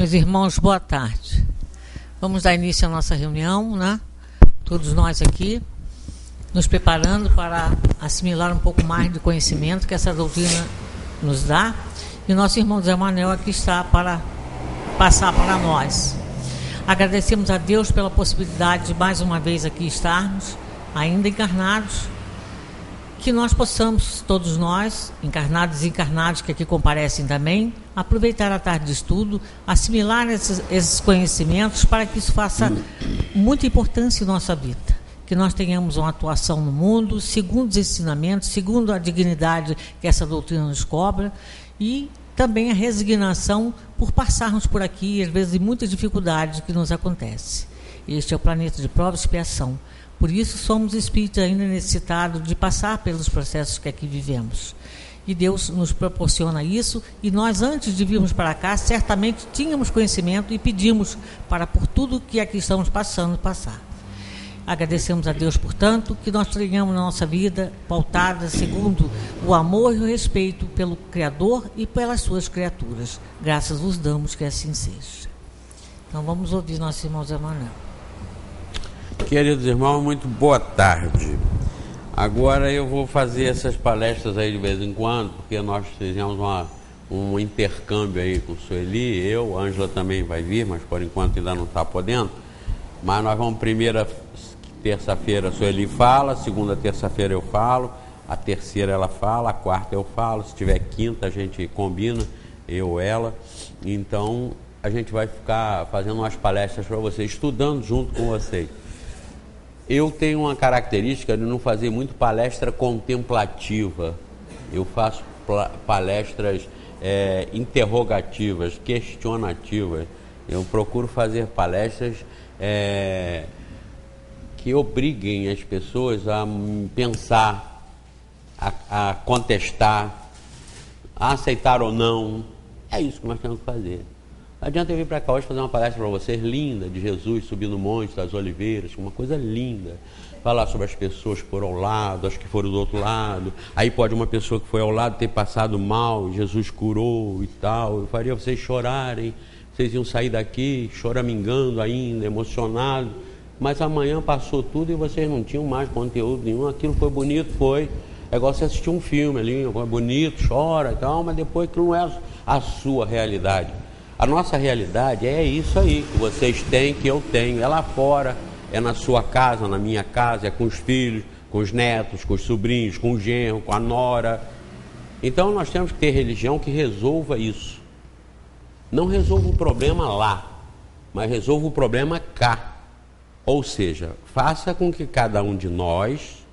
Meus irmãos, boa tarde. Vamos dar início à nossa reunião, né? Todos nós aqui, nos preparando para assimilar um pouco mais de conhecimento que essa doutrina nos dá. E o nosso irmão Zé Manuel aqui está para passar para nós. Agradecemos a Deus pela possibilidade de mais uma vez aqui estarmos, ainda encarnados, que nós possamos, todos nós, encarnados e encarnados que aqui comparecem também, aproveitar a tarde de estudo, assimilar esses conhecimentos para que isso faça muita importância em nossa vida. Que nós tenhamos uma atuação no mundo, segundo os ensinamentos, segundo a dignidade que essa doutrina nos cobra, e também a resignação por passarmos por aqui, às vezes, de muitas dificuldades que nos acontecem. Este é o planeta de prova e expiação. Por isso, somos espíritos ainda necessitados de passar pelos processos que aqui vivemos. E Deus nos proporciona isso, e nós, antes de virmos para cá, certamente tínhamos conhecimento e pedimos para, por tudo que aqui estamos passando, passar. Agradecemos a Deus, portanto, que nós tenhamos na nossa vida pautada segundo o amor e o respeito pelo Criador e pelas suas criaturas. Graças vos damos que assim seja. Então, vamos ouvir nosso irmão Zé Manuel. Queridos irmãos, muito boa tarde. Agora eu vou fazer essas palestras aí de vez em quando, porque nós fizemos um intercâmbio aí com o Sueli, eu, a Ângela também vai vir, mas por enquanto ainda não está podendo. Mas nós vamos, primeira terça-feira a Sueli fala, segunda terça-feira eu falo, a terceira ela fala, a quarta eu falo, se tiver quinta a gente combina, eu ou ela. Então a gente vai ficar fazendo umas palestras para vocês, estudando junto com vocês. Eu tenho uma característica de não fazer muito palestra contemplativa. Eu faço palestras interrogativas, questionativas. Eu procuro fazer palestras que obriguem as pessoas a pensar, a contestar, a aceitar ou não. É isso que nós temos que fazer. Não adianta eu vir para cá hoje fazer uma palestra para vocês linda, de Jesus subindo o Monte das Oliveiras, uma coisa linda. Falar sobre as pessoas que foram ao lado, as que foram do outro lado. Aí pode uma pessoa que foi ao lado ter passado mal, Jesus curou e tal. Eu faria vocês chorarem, vocês iam sair daqui choramingando ainda, emocionados. Mas amanhã passou tudo e vocês não tinham mais conteúdo nenhum. Aquilo foi bonito, foi. É igual você assistir um filme ali, é bonito, chora e tal, mas depois que não é a sua realidade. A nossa realidade é isso aí, que vocês têm, que eu tenho. É lá fora, é na sua casa, na minha casa, é com os filhos, com os netos, com os sobrinhos, com o genro, com a nora. Então nós temos que ter religião que resolva isso. Não resolva o problema lá, mas resolva o problema cá. Ou seja, faça com que cada um de nós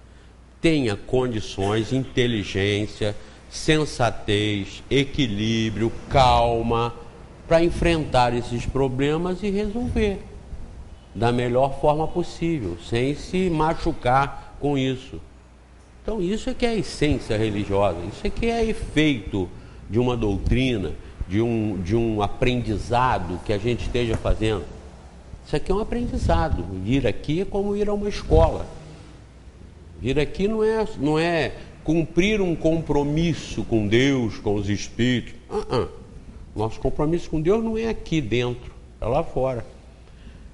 tenha condições, inteligência, sensatez, equilíbrio, calma, para enfrentar esses problemas e resolver da melhor forma possível, sem se machucar com isso. Então isso é que é a essência religiosa, isso é que é efeito de uma doutrina, de um aprendizado que a gente esteja fazendo. Isso aqui é um aprendizado. Vir aqui é como ir a uma escola. Vir aqui não é cumprir um compromisso com Deus, com os espíritos. Nosso compromisso com Deus não é aqui dentro, é lá fora.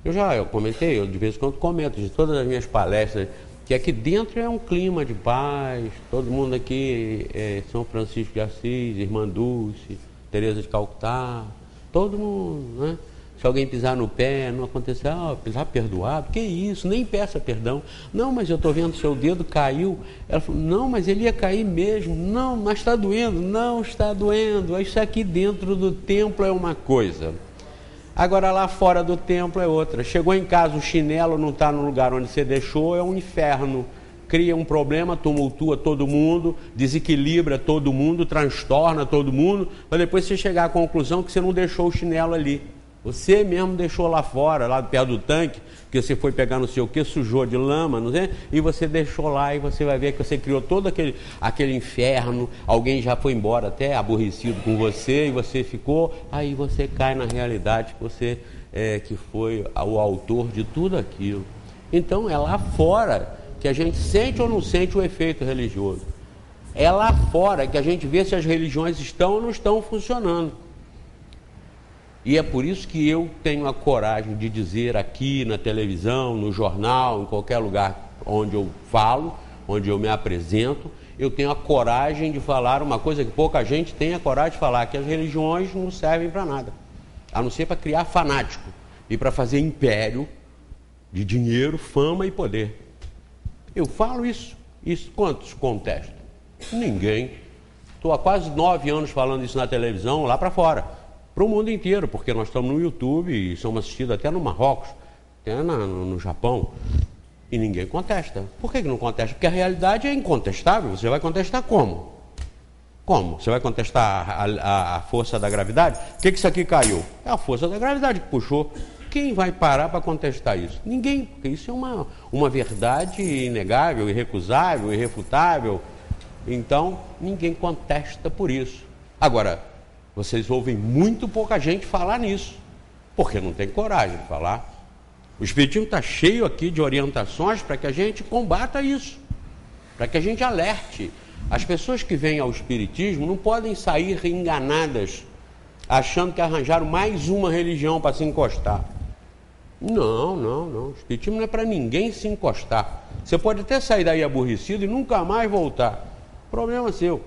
Eu comentei, eu de vez em quando comento de todas as minhas palestras, que aqui dentro é um clima de paz, todo mundo aqui é São Francisco de Assis, Irmã Dulce, Teresa de Calcutá, todo mundo, né? Se alguém pisar no pé, não acontecer, pisar perdoado, que isso, nem peça perdão. Não, mas eu estou vendo seu dedo caiu. Ela falou, não, mas ele ia cair mesmo. Não, mas está doendo. Não está doendo. Isso aqui dentro do templo é uma coisa. Agora lá fora do templo é outra. Chegou em casa, o chinelo não está no lugar onde você deixou, é um inferno. Cria um problema, tumultua todo mundo, desequilibra todo mundo, transtorna todo mundo, para depois você chegar à conclusão que você não deixou o chinelo ali. Você mesmo deixou lá fora, lá perto do tanque, que você foi pegar não sei o que, sujou de lama, não sei, e você deixou lá e você vai ver que você criou todo aquele inferno, alguém já foi embora até aborrecido com você e você ficou, aí você cai na realidade que você que foi o autor de tudo aquilo. Então é lá fora que a gente sente ou não sente o efeito religioso. É lá fora que a gente vê se as religiões estão ou não estão funcionando. E é por isso que eu tenho a coragem de dizer aqui na televisão, no jornal, em qualquer lugar onde eu falo, onde eu me apresento, eu tenho a coragem de falar uma coisa que pouca gente tem a coragem de falar, que as religiões não servem para nada, a não ser para criar fanático e para fazer império de dinheiro, fama e poder. Eu falo isso. Quantos contestam? Ninguém. Estou há quase 9 anos falando isso na televisão, lá para fora, para o mundo inteiro, porque nós estamos no YouTube e somos assistidos até no Marrocos, até no Japão, e ninguém contesta. Por que não contesta? Porque a realidade é incontestável. Você vai contestar como? Como? Você vai contestar a força da gravidade? O que isso aqui caiu? É a força da gravidade que puxou. Quem vai parar para contestar isso? Ninguém, porque isso é uma verdade inegável, irrecusável, irrefutável. Então, ninguém contesta por isso. Agora, vocês ouvem muito pouca gente falar nisso, porque não tem coragem de falar. O Espiritismo está cheio aqui de orientações para que a gente combata isso, para que a gente alerte. As pessoas que vêm ao Espiritismo não podem sair enganadas, achando que arranjaram mais uma religião para se encostar. Não. O Espiritismo não é para ninguém se encostar. Você pode até sair daí aborrecido e nunca mais voltar. Problema seu.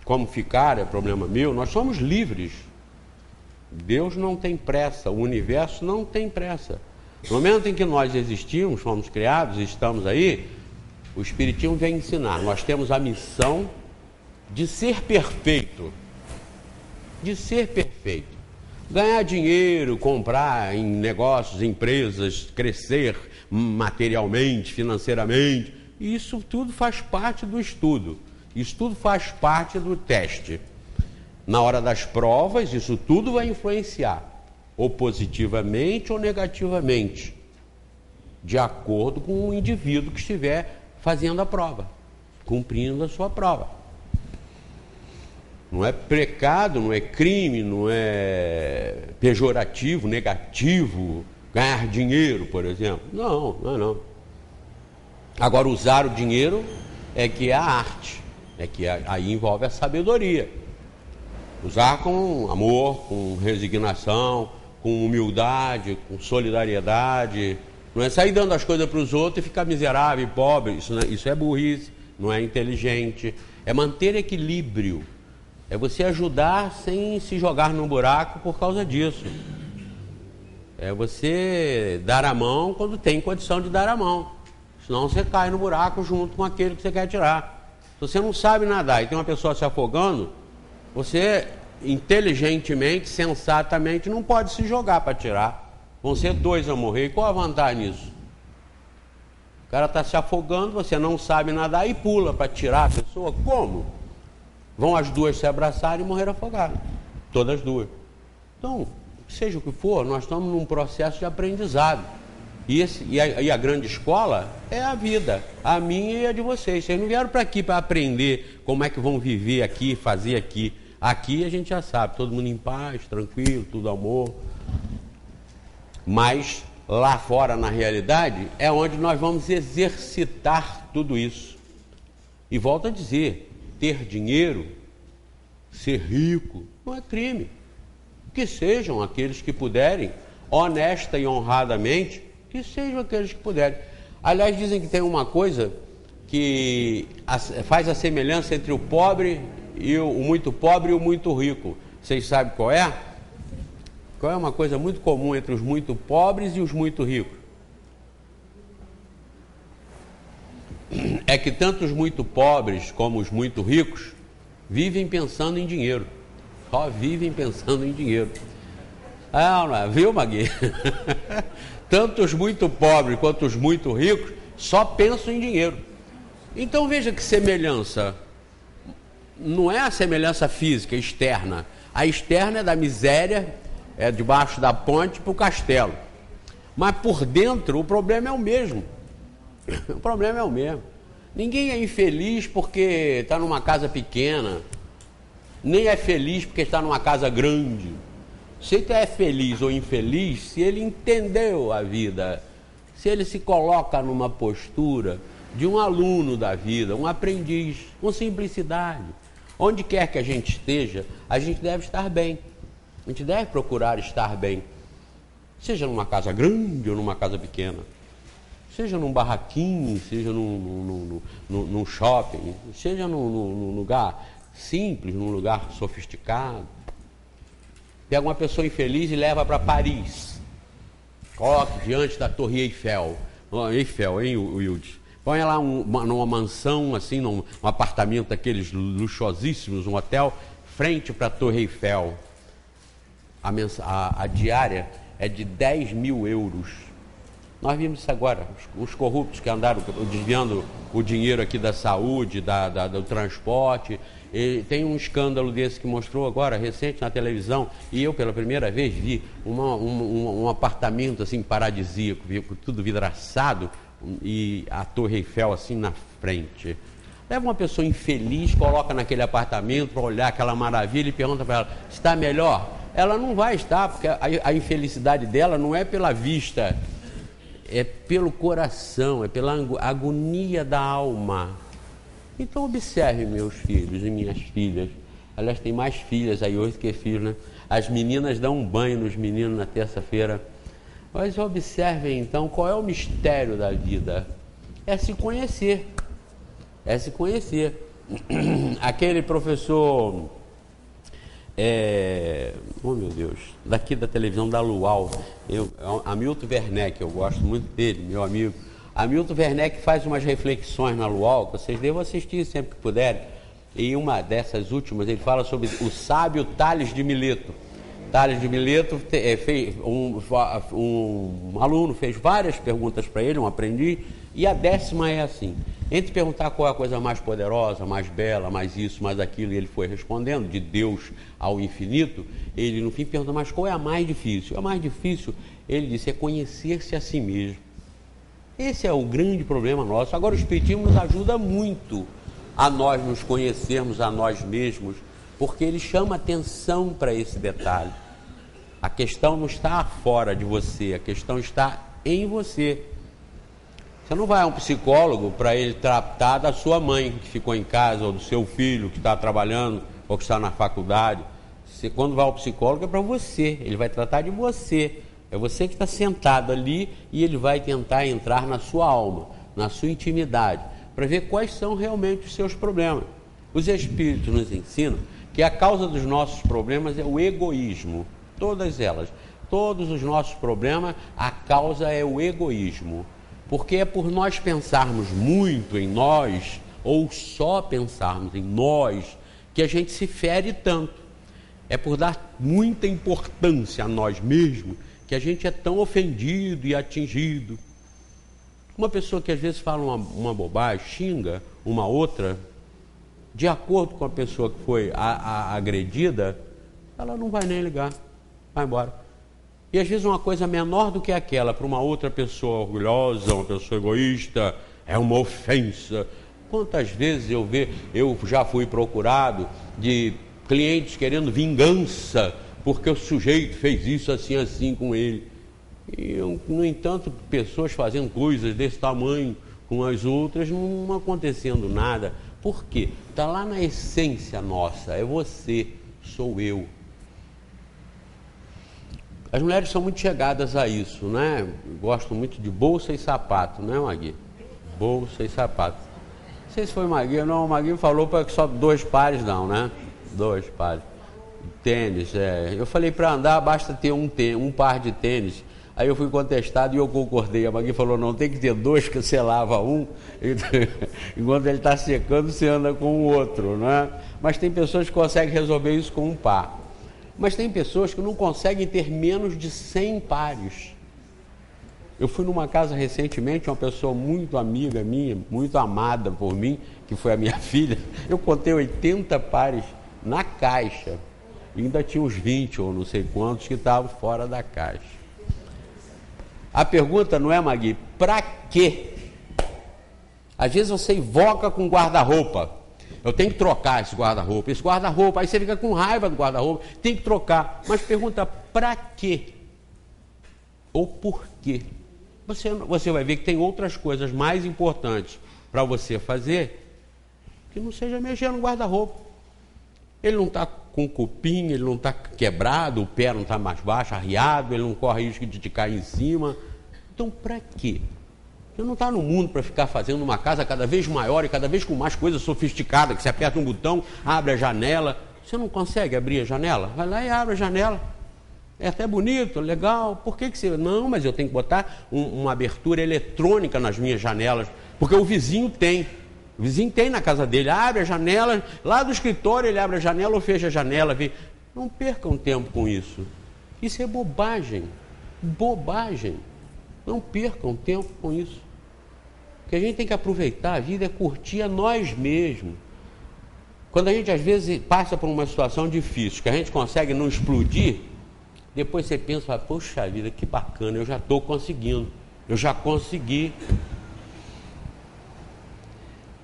Como ficar é problema meu. Nós somos livres. Deus não tem pressa. O universo não tem pressa. No momento em que nós existimos, fomos criados, estamos aí, o Espiritismo vem ensinar. Nós temos a missão de ser perfeito. De ser perfeito. Ganhar dinheiro, comprar em negócios, empresas, crescer materialmente, financeiramente. Isso tudo faz parte do estudo. Isso tudo faz parte do teste. Na hora das provas, isso tudo vai influenciar, ou positivamente ou negativamente, de acordo com o indivíduo que estiver fazendo a prova, cumprindo a sua prova. Não é pecado, não é crime, não é pejorativo, negativo, ganhar dinheiro, por exemplo. Não. Agora, usar o dinheiro é que é a arte, é que aí envolve a sabedoria. Usar com amor, com resignação, com humildade, com solidariedade. Não é sair dando as coisas para os outros e ficar miserável e pobre. Isso é burrice, não é inteligente. É manter equilíbrio. É você ajudar sem se jogar num buraco por causa disso. É você dar a mão quando tem condição de dar a mão. Senão você cai no buraco junto com aquele que você quer tirar. Se você não sabe nadar e tem uma pessoa se afogando, você inteligentemente, sensatamente, não pode se jogar para tirar. Vão ser 2 a morrer. E qual a vantagem nisso? O cara está se afogando, você não sabe nadar e pula para tirar a pessoa. Como? Vão as 2 se abraçar e morrer afogadas. Todas as 2. Então, seja o que for, nós estamos num processo de aprendizado. E a grande escola é a vida, a minha e a de vocês. Vocês não vieram para aqui para aprender como é que vão viver aqui, fazer aqui. Aqui a gente já sabe, todo mundo em paz, tranquilo, tudo amor. Mas lá fora, na realidade, é onde nós vamos exercitar tudo isso. E volto a dizer, ter dinheiro, ser rico, não é crime. Que sejam aqueles que puderem, honesta e honradamente, que sejam aqueles que puderem. Aliás, dizem que tem uma coisa que faz a semelhança entre o pobre e o muito pobre e o muito rico. Vocês sabem qual é? Qual é uma coisa muito comum entre os muito pobres e os muito ricos? É que tanto os muito pobres como os muito ricos vivem pensando em dinheiro. Só vivem pensando em dinheiro. Não é? Viu, Magui? Tanto os muito pobres quanto os muito ricos só pensam em dinheiro. Então veja que semelhança. Não é a semelhança física, externa. A externa é da miséria, é debaixo da ponte para o castelo. Mas por dentro o problema é o mesmo. O problema é o mesmo. Ninguém é infeliz porque está numa casa pequena, nem é feliz porque está numa casa grande. Se é feliz ou infeliz, se ele entendeu a vida, se ele se coloca numa postura de um aluno da vida, um aprendiz, com simplicidade. Onde quer que a gente esteja, a gente deve estar bem. A gente deve procurar estar bem, seja numa casa grande ou numa casa pequena, seja num barraquinho, seja num shopping, seja num lugar simples, num lugar sofisticado. Pega uma pessoa infeliz e leva para Paris, coloque diante da Torre Eiffel. Eiffel, hein, Wilde? Põe ela numa mansão, assim, num apartamento daqueles luxuosíssimos, um hotel, frente para a Torre Eiffel. A diária é de 10 mil euros. Nós vimos isso agora, os corruptos que andaram desviando o dinheiro aqui da saúde, do transporte. E tem um escândalo desse que mostrou agora, recente, na televisão, e eu pela primeira vez vi um apartamento assim paradisíaco, tudo vidraçado, e a Torre Eiffel assim na frente. Leva uma pessoa infeliz, coloca naquele apartamento para olhar aquela maravilha e pergunta para ela, está melhor? Ela não vai estar, porque a infelicidade dela não é pela vista, é pelo coração, é pela agonia da alma. Então observe, meus filhos e minhas filhas. Aliás, tem mais filhas aí hoje que filhos, né? As meninas dão um banho nos meninos na terça-feira. Mas observem então qual é o mistério da vida. É se conhecer. É se conhecer. Aquele professor, oh meu Deus, daqui da televisão da Luau, Hamilton Werneck, eu gosto muito dele, meu amigo. Hamilton Werneck faz umas reflexões na Luau, que vocês devem assistir sempre que puderem. E uma dessas últimas, ele fala sobre o sábio Tales de Mileto. Tales de Mileto, um aluno fez várias perguntas para ele, um aprendiz, e a 10ª é assim. Entre perguntar qual é a coisa mais poderosa, mais bela, mais isso, mais aquilo, e ele foi respondendo, de Deus ao infinito, ele no fim pergunta, mas qual é a mais difícil? A mais difícil, ele disse, é conhecer-se a si mesmo. Esse é o grande problema nosso. Agora o Espiritismo nos ajuda muito a nós nos conhecermos a nós mesmos, porque ele chama atenção para esse detalhe. A questão não está fora de você, a questão está em você. Você não vai a um psicólogo para ele tratar da sua mãe que ficou em casa, ou do seu filho que está trabalhando, ou que está na faculdade. Você, quando vai ao psicólogo, é para você, ele vai tratar de você. É você que está sentado ali e ele vai tentar entrar na sua alma, na sua intimidade, para ver quais são realmente os seus problemas. Os Espíritos nos ensinam que a causa dos nossos problemas é o egoísmo, todas elas. Todos os nossos problemas, a causa é o egoísmo, porque é por nós pensarmos muito em nós, ou só pensarmos em nós, que a gente se fere tanto. É por dar muita importância a nós mesmos, que a gente é tão ofendido e atingido. Uma pessoa que às vezes fala uma bobagem, xinga uma outra, de acordo com a pessoa que foi agredida, ela não vai nem ligar, vai embora. E às vezes uma coisa menor do que aquela, para uma outra pessoa orgulhosa, uma pessoa egoísta, é uma ofensa. Quantas vezes eu já fui procurado de clientes querendo vingança, porque o sujeito fez isso assim com ele. E, no entanto, pessoas fazendo coisas desse tamanho com as outras, não acontecendo nada. Por quê? Está lá na essência nossa, é você, sou eu. As mulheres são muito chegadas a isso, né? Gostam muito de bolsa e sapato, não é, Magui? Bolsa e sapato. Não sei se foi Magui, não, o Magui falou para que só 2 pares não, né? 2 pares. Tênis, eu falei para andar basta ter um par de tênis. Aí eu fui contestado e eu concordei. A Magui falou, não, tem que ter 2 que você lava um, enquanto ele está secando você anda com o outro, né? Mas tem pessoas que conseguem resolver isso com um par. Mas tem pessoas que não conseguem ter menos de 100 pares. Eu fui numa casa recentemente, uma pessoa muito amiga minha, muito amada por mim, que foi a minha filha, eu contei 80 pares na caixa. E ainda tinha uns 20 ou não sei quantos que estavam fora da caixa. A pergunta não é, Magui, para quê? Às vezes você invoca com guarda-roupa. Eu tenho que trocar esse guarda-roupa. Esse guarda-roupa, aí você fica com raiva do guarda-roupa, tem que trocar. Mas pergunta, para quê? Ou por quê? Você vai ver que tem outras coisas mais importantes para você fazer que não seja mexer no guarda-roupa. Ele não está com cupim, ele não está quebrado, o pé não está mais baixo, arriado, ele não corre risco de te cair em cima. Então, para quê? Você não está no mundo para ficar fazendo uma casa cada vez maior e cada vez com mais coisas sofisticadas, que você aperta um botão, abre a janela. Você não consegue abrir a janela? Vai lá e abre a janela. É até bonito, legal. Por que você... Não, mas eu tenho que botar uma abertura eletrônica nas minhas janelas, porque o vizinho tem. O vizinho tem na casa dele. Abre a janela, lá do escritório ele abre a janela ou fecha a janela. Vê. Não percam tempo com isso. Isso é bobagem. Bobagem. Não percam tempo com isso. O que a gente tem que aproveitar a vida é curtir a nós mesmos. Quando a gente às vezes passa por uma situação difícil, que a gente consegue não explodir, depois você pensa, poxa vida, que bacana, eu já estou conseguindo, eu já consegui.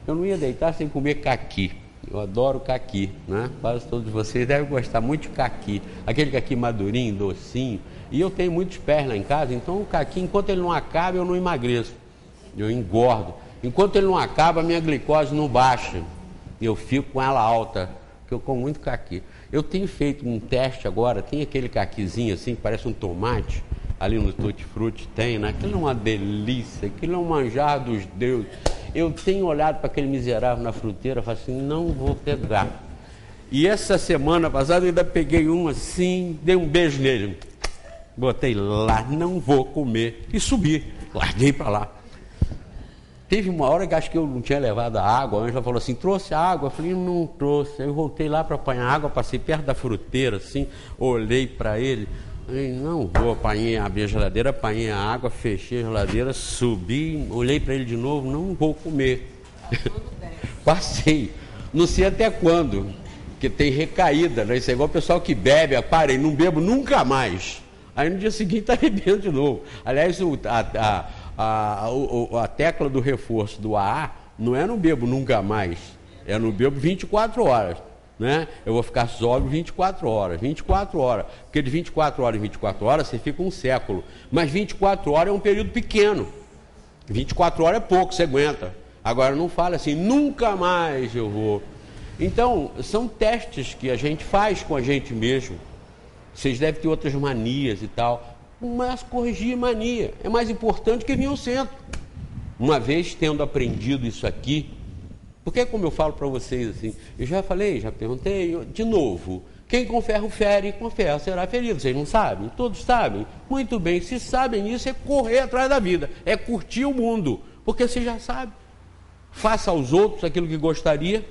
Eu não ia deitar sem comer caqui. Eu adoro caqui, né? Quase todos vocês devem gostar muito de caqui. Aquele caqui madurinho, docinho. E eu tenho muitos pés lá em casa, então o caqui, enquanto ele não acaba, eu não emagreço. Eu engordo. Enquanto ele não acaba, a minha glicose não baixa. Eu fico com ela alta, porque eu como muito caqui. Eu tenho feito um teste agora, tem aquele caquizinho assim, que parece um tomate, ali no Tutti Frutti tem, né? Aquilo é uma delícia, aquilo é um manjar dos deuses. Eu tenho olhado para aquele miserável na fruteira e falo assim, não vou pegar. E essa semana passada eu ainda peguei um assim, dei um beijo nele, botei lá, não vou comer, e subi, larguei para lá. Teve uma hora que acho que eu não tinha levado a água, a Ângela falou assim, trouxe a água? Eu falei, não trouxe. Aí eu voltei lá para apanhar água, passei perto da fruteira, assim, olhei para ele, falei, não vou, apanhei, abri a geladeira, apanhei a água, fechei a geladeira, subi, olhei para ele de novo, não vou comer. Passei, não sei até quando, porque tem recaída, né? Isso é igual o pessoal que bebe, parei, não bebo nunca mais. Aí no dia seguinte está bebendo de novo. Aliás, a tecla do reforço do AA não é não bebo nunca mais, é não bebo 24 horas, né? Eu vou ficar sóbrio 24 horas, porque de 24 horas em 24 horas você fica um século, mas 24 horas é um período pequeno, 24 horas é pouco, você aguenta. Agora não fala assim, nunca mais eu vou. Então, são testes que a gente faz com a gente mesmo. Vocês devem ter outras manias e tal, mas corrigir mania é mais importante que vir ao centro. Uma vez tendo aprendido isso aqui, porque como eu falo para vocês assim, eu já falei, já perguntei, de novo, quem com ferro fere, com ferro será ferido. Vocês não sabem? Todos sabem? Muito bem, se sabem isso, é correr atrás da vida, é curtir o mundo, porque você já sabe. Faça aos outros aquilo que gostaria,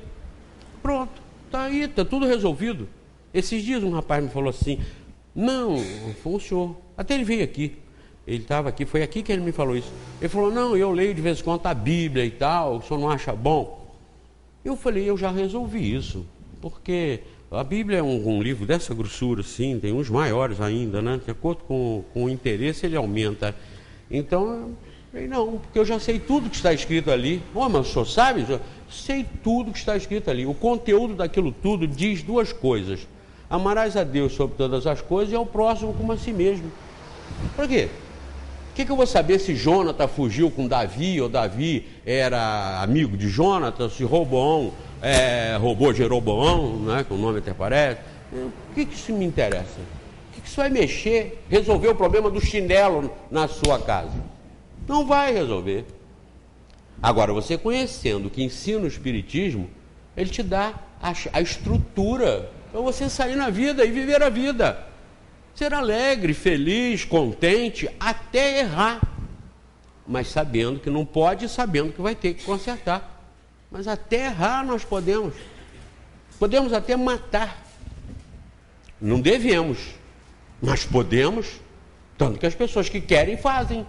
pronto, está aí, está tudo resolvido. Esses dias um rapaz me falou assim, não, foi um senhor, até ele veio aqui, ele estava aqui, foi aqui que ele me falou isso. Ele falou, não, eu leio de vez em quando a Bíblia e tal, o senhor não acha bom? Eu falei, eu já resolvi isso, porque a Bíblia é um livro dessa grossura, sim, tem uns maiores ainda, né? De acordo com o interesse, ele aumenta. Então, eu falei, não, porque eu já sei tudo que está escrito ali. Oh, mas o senhor sabe? Eu sei tudo que está escrito ali. O conteúdo daquilo tudo diz duas coisas. Amarás a Deus sobre todas as coisas e ao próximo como a si mesmo. Por quê? O que eu vou saber se Jonatas fugiu com Davi, ou Davi era amigo de Jonatas, se Roboão roubou Jeroboão, né, que o nome até parece? O que isso me interessa? O que isso vai mexer, resolver o problema do chinelo na sua casa? Não vai resolver. Agora, você conhecendo o que ensina o Espiritismo, ele te dá a estrutura para você sair na vida e viver a vida. Ser alegre, feliz, contente, até errar. Mas sabendo que não pode, sabendo que vai ter que consertar. Mas até errar nós podemos. Podemos até matar. Não devemos, mas podemos. Tanto que as pessoas que querem fazem.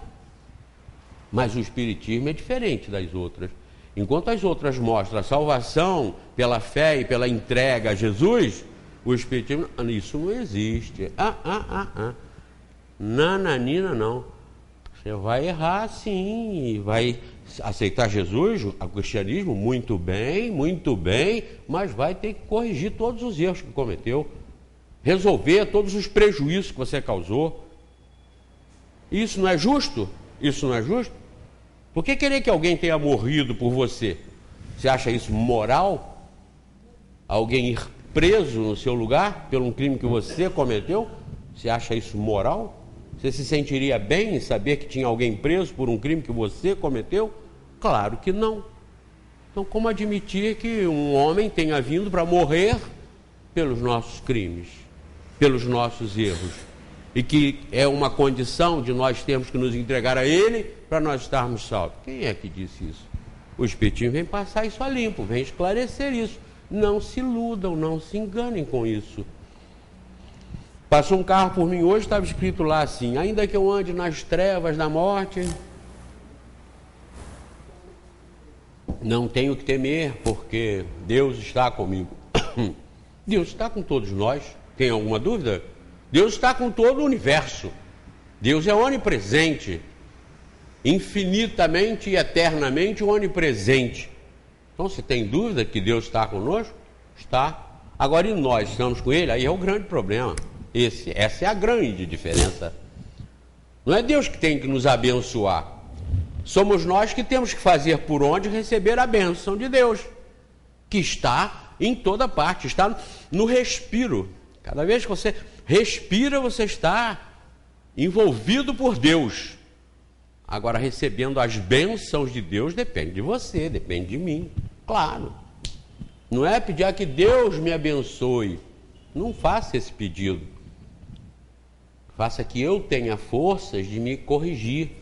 Mas o Espiritismo é diferente das outras. Enquanto as outras mostram a salvação pela fé e pela entrega a Jesus, o Espiritismo, isso não existe. Nananina não. Você vai errar sim, vai aceitar Jesus, o cristianismo, muito bem, mas vai ter que corrigir todos os erros que cometeu, resolver todos os prejuízos que você causou. Isso não é justo? Isso não é justo? Por que querer que alguém tenha morrido por você? Você acha isso moral? Alguém ir preso no seu lugar pelo um crime que você cometeu? Você acha isso moral? Você se sentiria bem em saber que tinha alguém preso por um crime que você cometeu? Claro que não. Então, como admitir que um homem tenha vindo para morrer pelos nossos crimes, pelos nossos erros, e que é uma condição de nós termos que nos entregar a Ele para nós estarmos salvos? Quem é que disse isso? O Espiritismo vem passar isso a limpo, vem esclarecer isso. Não se iludam, não se enganem com isso. Passou um carro por mim hoje, estava escrito lá assim: ainda que eu ande nas trevas da morte, não tenho que temer, porque Deus está comigo. Deus está com todos nós. Tem alguma dúvida? Deus está com todo o universo. Deus é onipresente, infinitamente e eternamente onipresente. Então, se tem dúvida que Deus está conosco, está. Agora, e nós estamos com Ele? Aí é o grande problema. Essa é a grande diferença. Não é Deus que tem que nos abençoar. Somos nós que temos que fazer por onde receber a bênção de Deus, que está em toda parte, está no respiro. Cada vez que você respira, você está envolvido por Deus. Agora, recebendo as bênçãos de Deus, depende de você, depende de mim. Claro. Não é pedir que Deus me abençoe. Não faça esse pedido. Faça que eu tenha forças de me corrigir,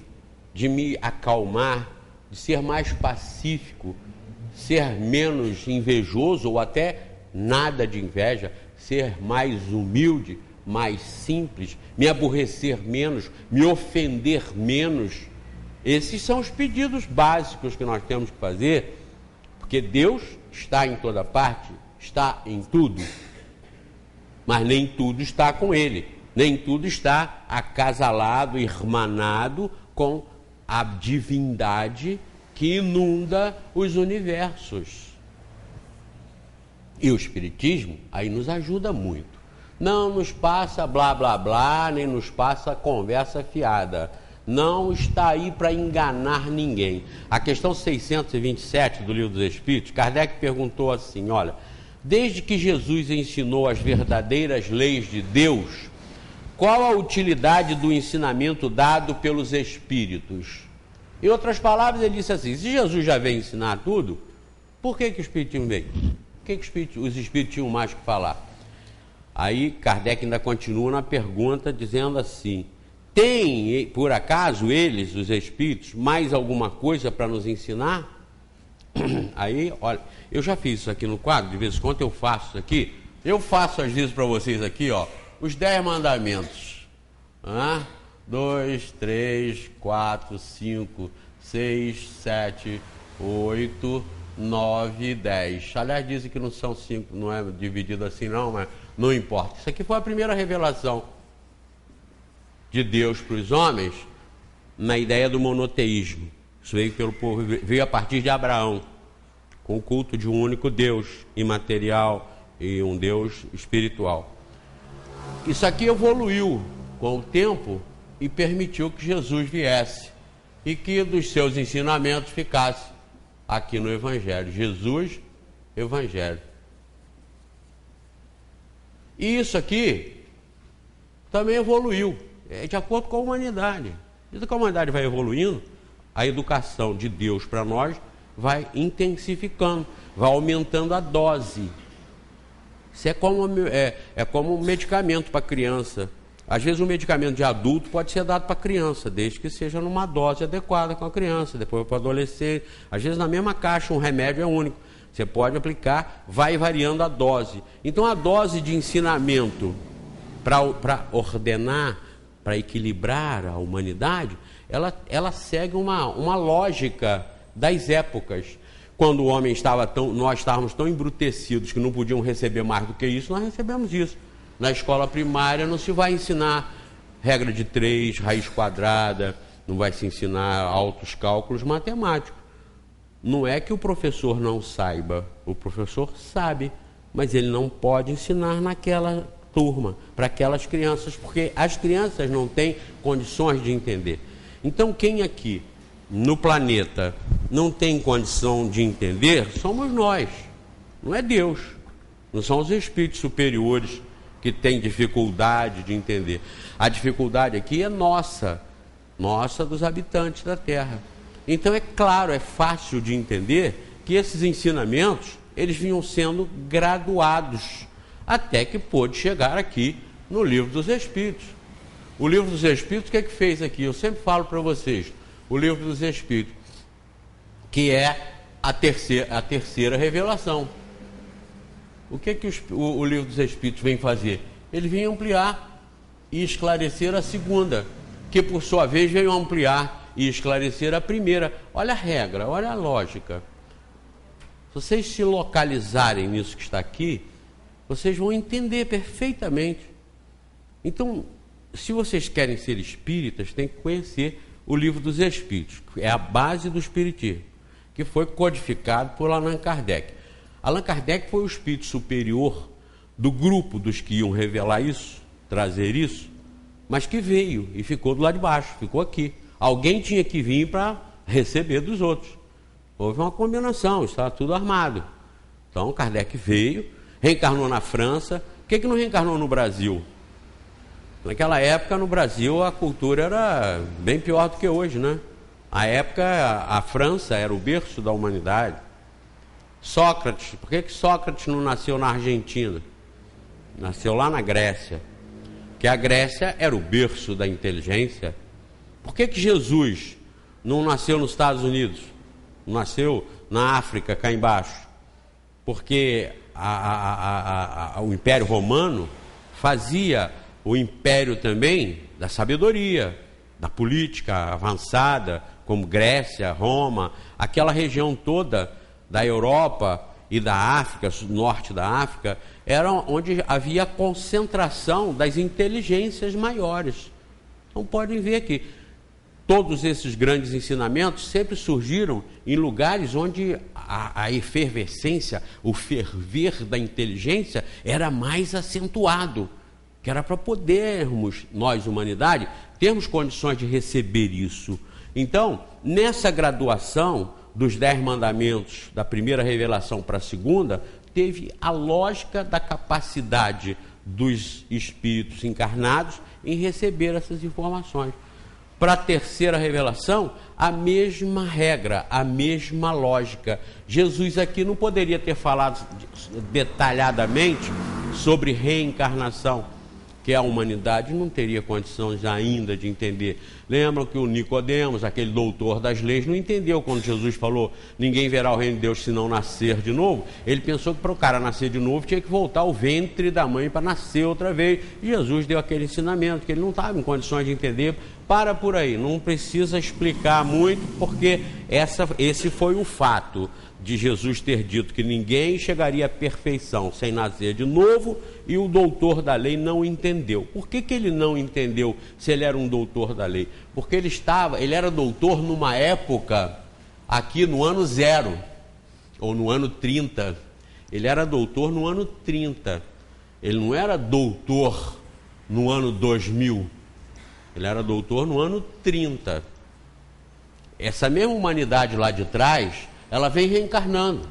de me acalmar, de ser mais pacífico, ser menos invejoso ou até nada de inveja, ser mais humilde, mais simples, me aborrecer menos, me ofender menos. Esses são os pedidos básicos que nós temos que fazer, porque Deus está em toda parte, está em tudo, mas nem tudo está com Ele, nem tudo está acasalado, irmanado com a divindade que inunda os universos. E o Espiritismo aí nos ajuda muito. Não nos passa blá blá blá, nem nos passa conversa fiada. Não está aí para enganar ninguém. A questão 627 do Livro dos Espíritos, Kardec perguntou assim: olha, desde que Jesus ensinou as verdadeiras leis de Deus, qual a utilidade do ensinamento dado pelos Espíritos? Em outras palavras, ele disse assim: se Jesus já veio ensinar tudo, por que o Espiritismo veio? Por que os Espíritos tinham mais que falar? Aí Kardec ainda continua na pergunta dizendo assim: tem, por acaso, eles, os Espíritos, mais alguma coisa para nos ensinar? Aí, olha, eu já fiz isso aqui no quadro, de vez em quando eu faço isso aqui. Eu faço às vezes para vocês aqui, ó, os 10 mandamentos. 2, 3, 4, 5, 6, 7, 8, 9, 10. Aliás, dizem que não são 5, não é dividido assim não, mas não importa. Isso aqui foi a primeira revelação de Deus para os homens, na ideia do monoteísmo. Isso veio a partir de Abraão, com o culto de um único Deus imaterial e um Deus espiritual. Isso aqui evoluiu com o tempo e permitiu que Jesus viesse e que dos seus ensinamentos ficasse aqui no Evangelho. Jesus, Evangelho. E isso aqui também evoluiu, de acordo com a humanidade. Desde que a humanidade vai evoluindo, a educação de Deus para nós vai intensificando, vai aumentando a dose. Isso é como um medicamento para criança. Às vezes um medicamento de adulto pode ser dado para criança, desde que seja numa dose adequada com a criança, depois para o adolescente. Às vezes na mesma caixa um remédio é único. Você pode aplicar, vai variando a dose. Então a dose de ensinamento para ordenar, para equilibrar a humanidade, ela segue uma lógica das épocas. Quando o homem nós estávamos tão embrutecidos que não podiam receber mais do que isso, nós recebemos isso. Na escola primária não se vai ensinar regra de 3, raiz quadrada, não vai se ensinar altos cálculos matemáticos. Não é que o professor não saiba, o professor sabe, mas ele não pode ensinar naquela turma, para aquelas crianças, porque as crianças não têm condições de entender. Então quem aqui no planeta não tem condição de entender, somos nós, não é Deus. Não são os espíritos superiores que têm dificuldade de entender. A dificuldade aqui é nossa dos habitantes da Terra. Então é claro, é fácil de entender que esses ensinamentos, eles vinham sendo graduados, até que pôde chegar aqui no Livro dos Espíritos. O Livro dos Espíritos, o que é que fez aqui? Eu sempre falo para vocês, o Livro dos Espíritos, que é a terceira revelação. O que é que o Livro dos Espíritos vem fazer? Ele vem ampliar e esclarecer a segunda, que por sua vez veio ampliar e esclarecer a primeira. Olha a regra, olha a lógica. Se vocês se localizarem nisso que está aqui, vocês vão entender perfeitamente. Então, se vocês querem ser espíritas, tem que conhecer o Livro dos Espíritos, que é a base do espiritismo, que foi codificado por Allan Kardec. Allan Kardec foi o espírito superior do grupo dos que iam revelar isso, trazer isso, mas que veio e ficou do lado de baixo, ficou aqui. Alguém tinha que vir para receber dos outros. Houve uma combinação, estava tudo armado. Então Kardec veio, reencarnou na França. Por que não reencarnou no Brasil? Naquela época, no Brasil, a cultura era bem pior do que hoje, né? Na época, a França era o berço da humanidade. Sócrates, por que Sócrates não nasceu na Argentina? Nasceu lá na Grécia. Que a Grécia era o berço da inteligência. Por que Jesus não nasceu nos Estados Unidos? Não nasceu na África, cá embaixo? Porque o Império Romano fazia o império também da sabedoria, da política avançada, como Grécia, Roma, aquela região toda da Europa e da África, norte da África, era onde havia concentração das inteligências maiores. Então podem ver que todos esses grandes ensinamentos sempre surgiram em lugares onde a efervescência, o ferver da inteligência era mais acentuado, que era para podermos, nós, humanidade, termos condições de receber isso. Então, nessa graduação dos 10 mandamentos, da primeira revelação para a segunda, teve a lógica da capacidade dos espíritos encarnados em receber essas informações. Para a terceira revelação, a mesma regra, a mesma lógica. Jesus aqui não poderia ter falado detalhadamente sobre reencarnação, que a humanidade não teria condições ainda de entender. Lembram que o Nicodemos, aquele doutor das leis, não entendeu quando Jesus falou: ninguém verá o reino de Deus se não nascer de novo. Ele pensou que para o cara nascer de novo tinha que voltar ao ventre da mãe para nascer outra vez. E Jesus deu aquele ensinamento que ele não estava em condições de entender. Para por aí, não precisa explicar muito, porque esse foi o fato de Jesus ter dito que ninguém chegaria à perfeição sem nascer de novo, e o doutor da lei não entendeu. Por que ele não entendeu se ele era um doutor da lei? Porque ele era doutor numa época, aqui no ano 0, ou no ano 30. Ele era doutor no ano 30. Ele não era doutor no ano 2000. Ele era doutor no ano 30. Essa mesma humanidade lá de trás, ela vem reencarnando.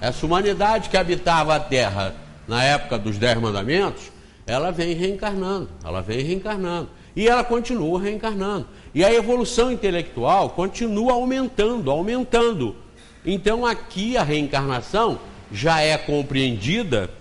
Essa humanidade que habitava a Terra na época dos 10 mandamentos, ela vem reencarnando. E ela continua reencarnando. E a evolução intelectual continua aumentando. Então aqui a reencarnação já é compreendida,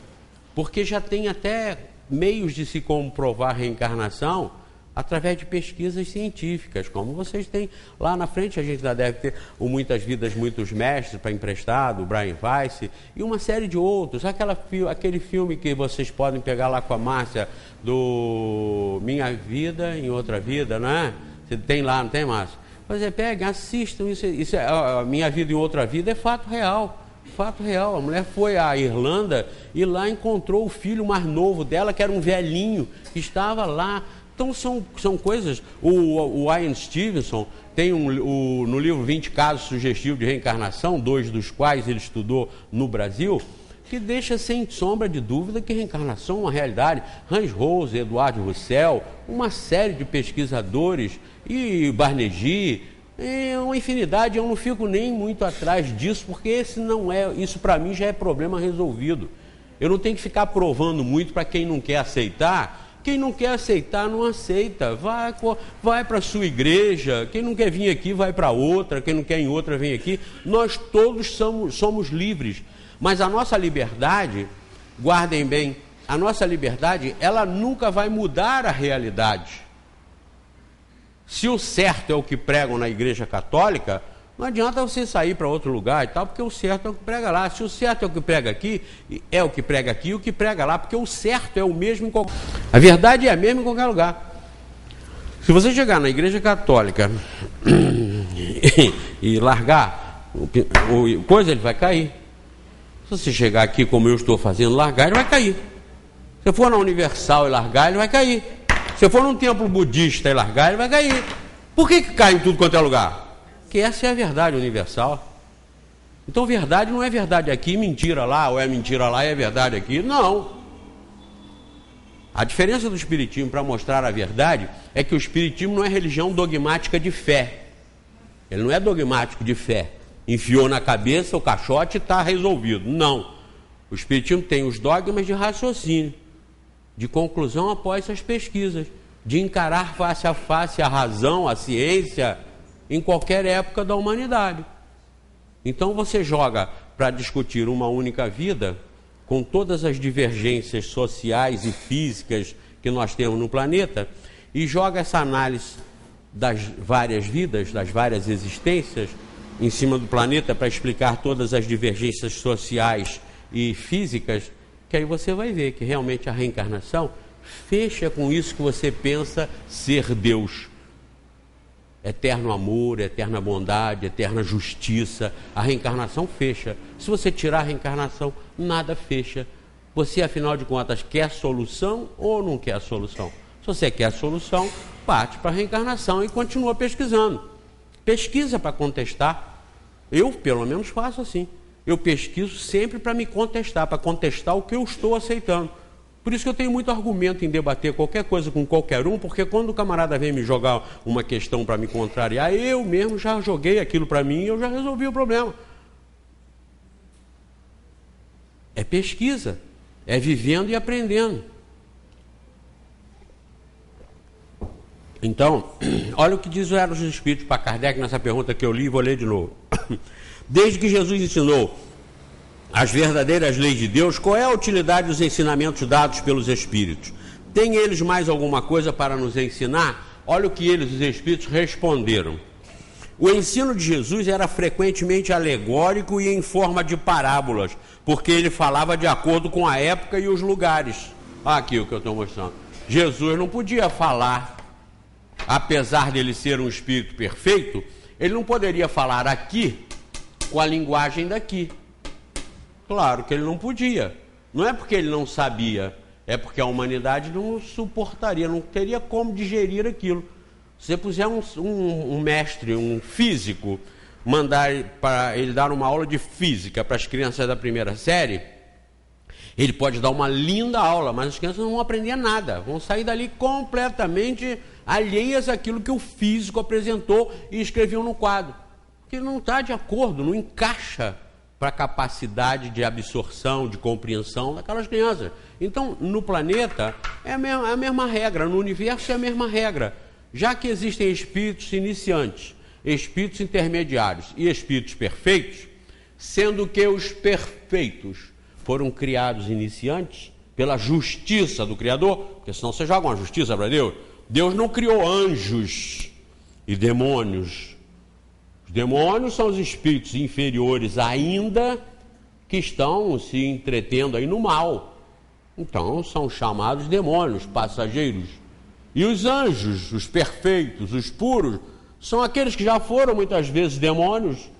porque já tem até meios de se comprovar a reencarnação através de pesquisas científicas, como vocês têm lá na frente. A gente já deve ter o Muitas Vidas, Muitos Mestres para emprestado, o Brian Weiss e uma série de outros. Aquele filme que vocês podem pegar lá com a Márcia, do Minha Vida em Outra Vida, não é? Você tem lá, não tem, Márcia? Você pega, assistam, isso é, Minha Vida em Outra Vida é fato real. A mulher foi à Irlanda e lá encontrou o filho mais novo dela, que era um velhinho, que estava lá. Então são coisas. O Ian Stevenson tem no livro 20 Casos Sugestivos de Reencarnação, 2 dos quais ele estudou no Brasil, que deixa sem sombra de dúvida que reencarnação é uma realidade. Hans Rose, Eduardo Russell, uma série de pesquisadores, e Barnegi, É uma infinidade, eu não fico nem muito atrás disso, porque isso para mim já é problema resolvido. Eu não tenho que ficar provando muito para quem não quer aceitar. Quem não quer aceitar, não aceita. Vai para a sua igreja. Quem não quer vir aqui, vai para outra. Quem não quer ir em outra, vem aqui. Nós todos somos livres. Mas a nossa liberdade, guardem bem, a nossa liberdade, ela nunca vai mudar a realidade. Se o certo é o que pregam na igreja católica, não adianta você sair para outro lugar e tal, porque o certo é o que prega lá. Se o certo é o que prega aqui, é o que prega aqui e o que prega lá, porque o certo é o mesmo em qualquer... A verdade é a mesma em qualquer lugar. Se você chegar na igreja católica e largar coisa, ele vai cair. Se você chegar aqui como eu estou fazendo, largar, ele vai cair. Se for na Universal e largar, ele vai cair. Se for num templo budista e largar, ele vai cair. Por que cai em tudo quanto é lugar? Porque essa é a verdade universal. Então verdade não é verdade aqui, mentira lá, ou é mentira lá e é verdade aqui. Não. A diferença do Espiritismo para mostrar a verdade é que o Espiritismo não é religião dogmática de fé. Ele não é dogmático de fé. Enfiou na cabeça o caixote e está resolvido. Não. O Espiritismo tem os dogmas de raciocínio, de conclusão após essas pesquisas, de encarar face a face a razão, a ciência, em qualquer época da humanidade. Então você joga para discutir uma única vida, com todas as divergências sociais e físicas que nós temos no planeta, e joga essa análise das várias vidas, das várias existências em cima do planeta para explicar todas as divergências sociais e físicas, que aí você vai ver que realmente a reencarnação fecha com isso que você pensa ser Deus. Eterno amor, eterna bondade, eterna justiça. A reencarnação fecha. Se você tirar a reencarnação, nada fecha. Você, afinal de contas, quer solução ou não quer solução? Se você quer solução, parte para a reencarnação e continua pesquisando. Pesquisa para contestar. Eu, pelo menos, faço assim. Eu pesquiso sempre para me contestar, para contestar o que eu estou aceitando. Por isso que eu tenho muito argumento em debater qualquer coisa com qualquer um, porque quando o camarada vem me jogar uma questão para me contrariar, eu mesmo já joguei aquilo para mim e eu já resolvi o problema. É pesquisa, é vivendo e aprendendo. Então, olha o que diz o Eros dos Espíritos para Kardec nessa pergunta que eu li e vou ler de novo. Desde que Jesus ensinou as verdadeiras leis de Deus, qual é a utilidade dos ensinamentos dados pelos Espíritos? Tem eles mais alguma coisa para nos ensinar? Olha o que eles, os Espíritos, responderam. O ensino de Jesus era frequentemente alegórico e em forma de parábolas, porque ele falava de acordo com a época e os lugares. Aqui o que eu estou mostrando. Jesus não podia falar, apesar dele ser um Espírito perfeito, ele não poderia falar aqui com a linguagem daqui. Claro que ele não podia. Não é porque ele não sabia, é porque a humanidade não suportaria, não teria como digerir aquilo. Se você puser um mestre, um físico, mandar para ele dar uma aula de física para as crianças da primeira série, ele pode dar uma linda aula, mas as crianças não vão aprender nada, vão sair dali completamente alheias àquilo que o físico apresentou e escreveu no quadro. Porque não está de acordo, não encaixa para a capacidade de absorção, de compreensão daquelas crianças. Então, no planeta, é a mesma regra, no universo é a mesma regra. Já que existem espíritos iniciantes, espíritos intermediários e espíritos perfeitos, sendo que os perfeitos foram criados iniciantes pela justiça do Criador, porque senão você joga uma justiça para Deus. Deus não criou anjos e demônios. Os demônios são os espíritos inferiores ainda que estão se entretendo aí no mal. Então são chamados demônios, passageiros. E os anjos, os perfeitos, os puros, são aqueles que já foram muitas vezes demônios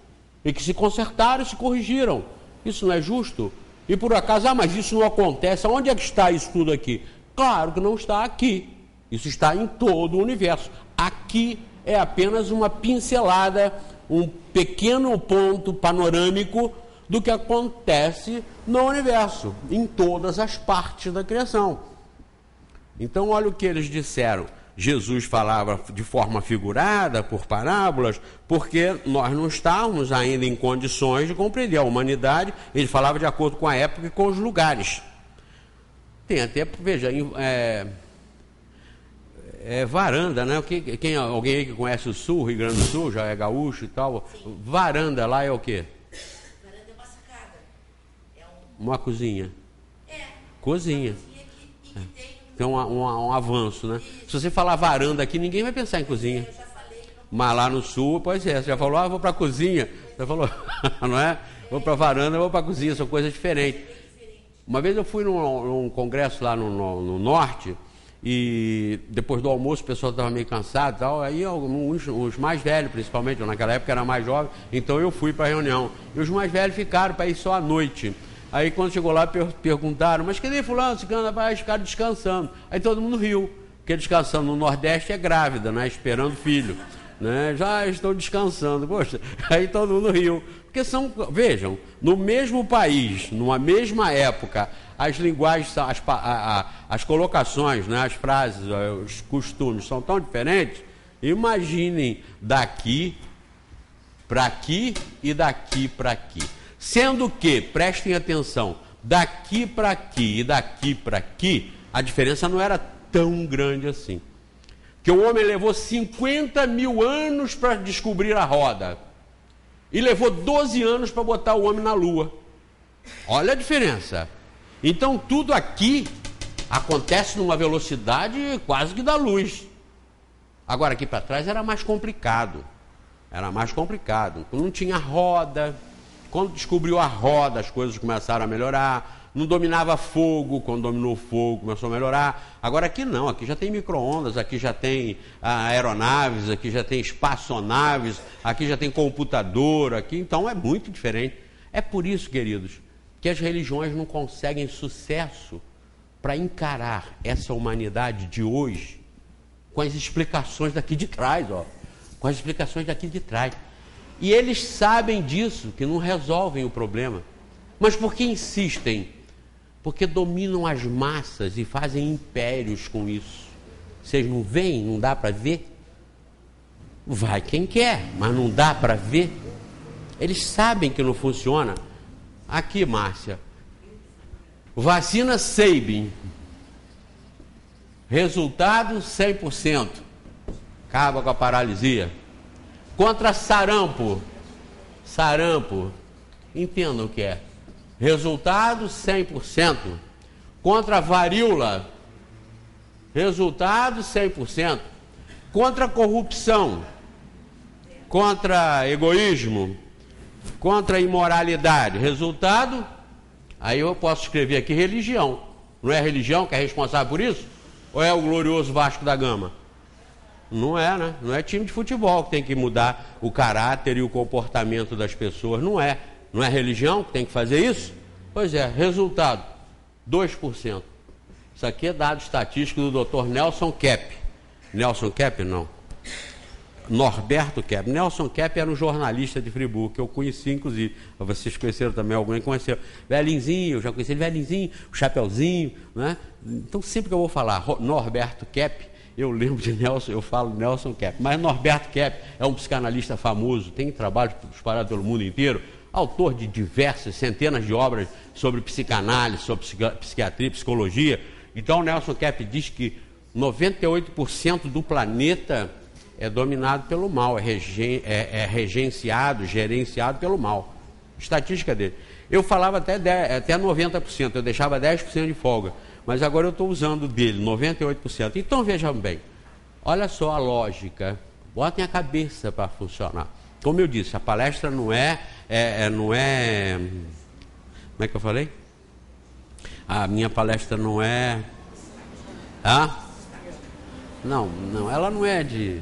e que se consertaram e se corrigiram. Isso não é justo? E por acaso, mas isso não acontece. Onde é que está isso tudo aqui? Claro que não está aqui. Isso está em todo o universo. Aqui é apenas uma pincelada, um pequeno ponto panorâmico do que acontece no universo, em todas as partes da criação. Então, olha o que eles disseram. Jesus falava de forma figurada, por parábolas, porque nós não estávamos ainda em condições de compreender a humanidade. Ele falava de acordo com a época e com os lugares. Tem até, veja, varanda, né? Alguém aí que conhece o Sul, Rio Grande do Sul, já é gaúcho e tal. Sim. Varanda lá é o quê? Varanda é uma sacada. Uma cozinha. Cozinha. Uma cozinha que tem um avanço, né? Isso. Se você falar varanda aqui, ninguém vai pensar em cozinha. Eu já falei. Mas lá no Sul, pois é, você já falou, vou para a cozinha. Você falou, não é? Vou para a varanda, vou para a cozinha, são coisas diferentes. Uma vez eu fui num congresso lá no Norte, e depois do almoço o pessoal estava meio cansado e tal, aí os mais velhos, principalmente, eu naquela época era mais jovem, então eu fui para a reunião. E os mais velhos ficaram para ir só à noite. Aí quando chegou lá, perguntaram, mas cadê fulano, ciclano? Vai ficar descansando. Aí todo mundo riu, porque descansando no Nordeste é grávida, né? Esperando filho. Né? Já estou descansando. Poxa, aí todo mundo riu. Porque vejam, no mesmo país, numa mesma época, as linguagens, as colocações, né? As frases, os costumes são tão diferentes. Imaginem daqui para aqui e daqui para aqui. Sendo que, prestem atenção, daqui para aqui e daqui para aqui, a diferença não era tão grande assim. Que o homem levou 50 mil anos para descobrir a roda. E levou 12 anos para botar o homem na lua. Olha a diferença. Então tudo aqui acontece numa velocidade quase que da luz. Agora aqui para trás era mais complicado. Era mais complicado. Não tinha roda. Quando descobriu a roda, as coisas começaram a melhorar. Não dominava fogo, quando dominou o fogo, começou a melhorar. Agora aqui não, aqui já tem micro-ondas, aqui já tem aeronaves, aqui já tem espaçonaves, aqui já tem computador, aqui, então é muito diferente. É por isso, queridos, que as religiões não conseguem sucesso para encarar essa humanidade de hoje com as explicações daqui de trás, com as explicações daqui de trás. E eles sabem disso, que não resolvem o problema. Mas por que insistem? Porque dominam as massas e fazem impérios com isso. Vocês não veem? Não dá para ver? Vai quem quer, mas não dá para ver. Eles sabem que não funciona. Aqui, Márcia. Vacina Sabin. Resultado 100%. Acaba com a paralisia. Contra sarampo. Sarampo. Entendam o que é. Resultado 100%. Contra varíola. Resultado 100%. Contra corrupção. Contra egoísmo. Contra imoralidade. Resultado, aí eu posso escrever aqui religião. Não é a religião que é responsável por isso? Ou é o glorioso Vasco da Gama? Não é, né? Não é time de futebol que tem que mudar o caráter e o comportamento das pessoas. Não é. Não é religião que tem que fazer isso? Pois é, resultado, 2%. Isso aqui é dado estatístico do Dr. Nelson Kepp. Nelson Kepp, não. Norberto Kepp. Nelson Kepp era um jornalista de Friburgo, que eu conheci, inclusive. Vocês conheceram também, alguém conheceu. Velhinzinho, eu já conheci ele, velhinzinho, o chapeuzinho, né? Então, sempre que eu vou falar Norberto Kepp, eu lembro de Nelson, eu falo Nelson Kepp. Mas Norberto Kepp é um psicanalista famoso, tem trabalho espalhado pelo mundo inteiro, autor de diversas, centenas de obras sobre psicanálise, sobre psiquiatria, psicologia. Então, Nelson Kepp diz que 98% do planeta é dominado pelo mal, é regenciado, gerenciado pelo mal. Estatística dele. Eu falava até 90%, eu deixava 10% de folga, mas agora eu estou usando dele, 98%. Então vejam bem, olha só a lógica, botem a cabeça para funcionar. Como eu disse, a palestra não é, como é que eu falei? A minha palestra não é... Não, ela não é de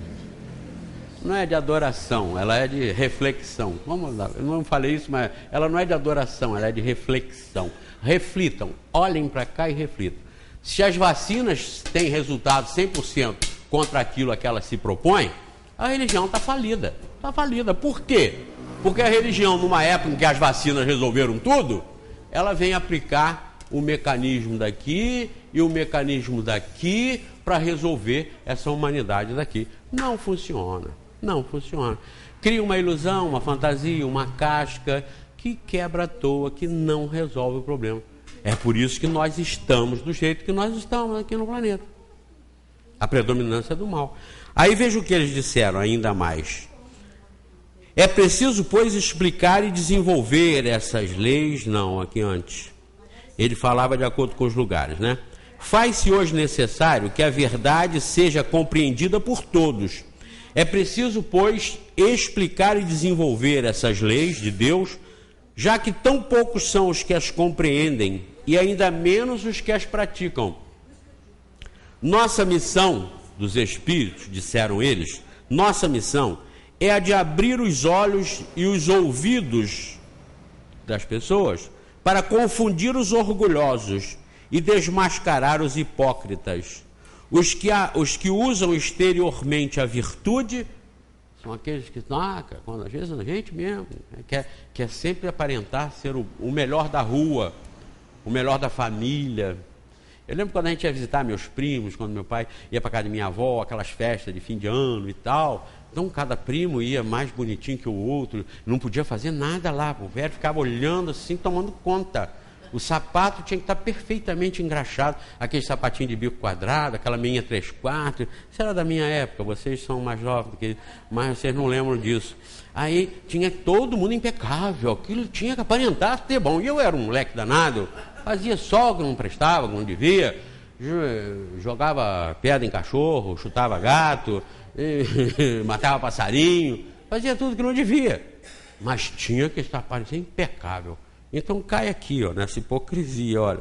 adoração, ela é de reflexão. Vamos lá, eu não falei isso, mas ela não é de adoração, ela é de reflexão. Reflitam, olhem para cá e reflitam. Se as vacinas têm resultado 100% contra aquilo a que ela se propõe, a religião está falida. Está falida. Por quê? Porque a religião, numa época em que as vacinas resolveram tudo, ela vem aplicar o mecanismo daqui e o mecanismo daqui para resolver essa humanidade daqui. Não funciona, não funciona. Cria uma ilusão, uma fantasia, uma casca que quebra à toa, que não resolve o problema. É por isso que nós estamos do jeito que nós estamos aqui no planeta. A predominância do mal. Aí veja o que eles disseram ainda mais. É preciso, pois, explicar e desenvolver essas leis. Não, aqui antes. Ele falava de acordo com os lugares, né? Faz-se hoje necessário que a verdade seja compreendida por todos. É preciso, pois, explicar e desenvolver essas leis de Deus, já que tão poucos são os que as compreendem e ainda menos os que as praticam. Nossa missão dos Espíritos, disseram eles, nossa missão é a de abrir os olhos e os ouvidos das pessoas para confundir os orgulhosos e desmascarar os hipócritas. Os que usam exteriormente a virtude são aqueles que, quando às vezes a gente mesmo quer sempre aparentar ser o melhor da rua, o melhor da família. Eu lembro quando a gente ia visitar meus primos, quando meu pai ia para casa de minha avó, aquelas festas de fim de ano e tal. Então cada primo ia mais bonitinho que o outro, não podia fazer nada lá, o velho ficava olhando assim, tomando conta. O sapato tinha que estar perfeitamente engraxado, aquele sapatinho de bico quadrado, aquela meinha 3/4, isso era da minha época, vocês são mais jovens do que, mas vocês não lembram disso. Aí tinha todo mundo impecável, aquilo tinha que aparentar ter bom, e eu era um moleque danado, fazia só o que não prestava, que não devia, jogava pedra em cachorro, chutava gato, matava passarinho, fazia tudo que não devia, mas tinha que estar parecendo impecável. Então cai aqui, nessa hipocrisia, olha.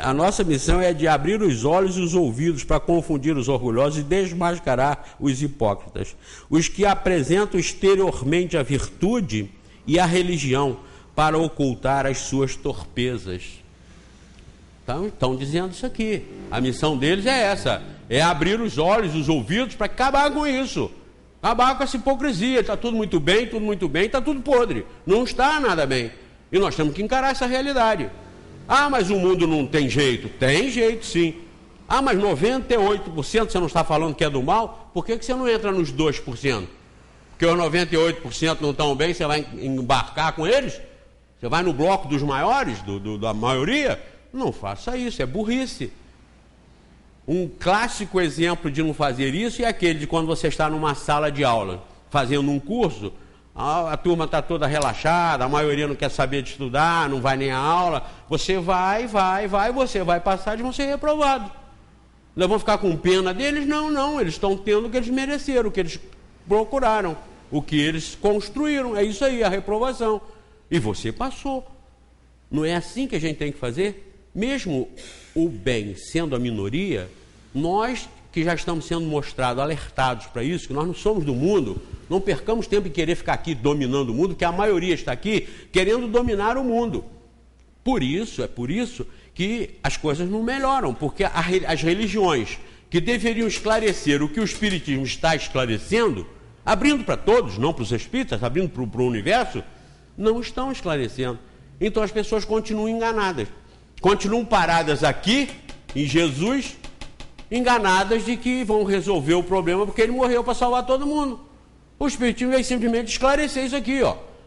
A nossa missão é de abrir os olhos e os ouvidos para confundir os orgulhosos e desmascarar os hipócritas. Os que apresentam exteriormente a virtude e a religião para ocultar as suas torpezas. Então, estão dizendo isso aqui. A missão deles é essa, é abrir os olhos e os ouvidos para acabar com isso. Acabar com essa hipocrisia. Está tudo muito bem, está tudo podre. Não está nada bem. E nós temos que encarar essa realidade. Mas o mundo não tem jeito. Tem jeito, sim. Mas 98% você não está falando que é do mal? Por que você não entra nos 2%? Porque os 98% não estão bem, você vai embarcar com eles? Você vai no bloco dos maiores, da maioria? Não faça isso, é burrice. Um clássico exemplo de não fazer isso é aquele de quando você está numa sala de aula, fazendo um curso, a turma está toda relaxada, a maioria não quer saber de estudar, não vai nem à aula, você vai, você vai passar e vão ser reprovados. Não vão ficar com pena deles? Não, eles estão tendo o que eles mereceram, o que eles procuraram, o que eles construíram, é isso aí, a reprovação. E você passou. Não é assim que a gente tem que fazer? Mesmo o bem sendo a minoria, nós que já estamos sendo mostrados, alertados para isso, que nós não somos do mundo, não percamos tempo em querer ficar aqui dominando o mundo, porque a maioria está aqui querendo dominar o mundo. É por isso que as coisas não melhoram, porque as religiões que deveriam esclarecer o que o Espiritismo está esclarecendo, abrindo para todos, não para os espíritas, abrindo para o universo, não estão esclarecendo. Então as pessoas continuam enganadas. Continuam paradas aqui, em Jesus, enganadas de que vão resolver o problema porque ele morreu para salvar todo mundo. O Espiritismo veio simplesmente esclarecer isso aqui,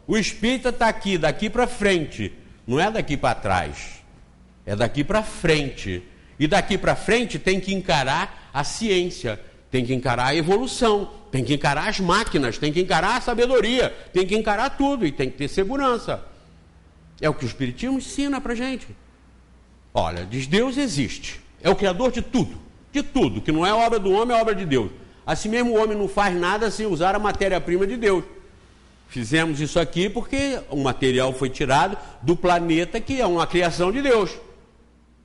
O espírita está aqui, daqui para frente, não é daqui para trás, é daqui para frente. E daqui para frente tem que encarar a ciência, tem que encarar a evolução, tem que encarar as máquinas, tem que encarar a sabedoria, tem que encarar tudo e tem que ter segurança. É o que o Espiritismo ensina para a gente. Olha, diz Deus existe, é o Criador de tudo, que não é obra do homem, é obra de Deus. Assim mesmo o homem não faz nada sem usar a matéria-prima de Deus. Fizemos isso aqui porque o material foi tirado do planeta, que é uma criação de Deus.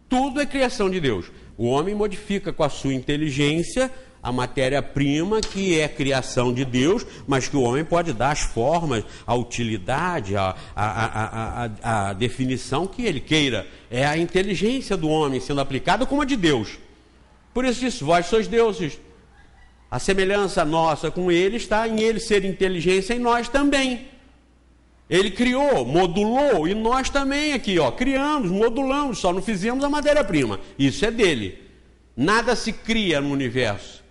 Tudo é criação de Deus. O homem modifica com a sua inteligência a matéria-prima, que é criação de Deus, mas que o homem pode dar as formas, a utilidade, a definição que ele queira. É a inteligência do homem sendo aplicada como a de Deus. Por isso diz, vós sois deuses. A semelhança nossa com ele está em ele ser inteligência e nós também. Ele criou, modulou, e nós também aqui, criamos, modulamos, só não fizemos a matéria-prima. Isso é dele. Nada se cria no universo,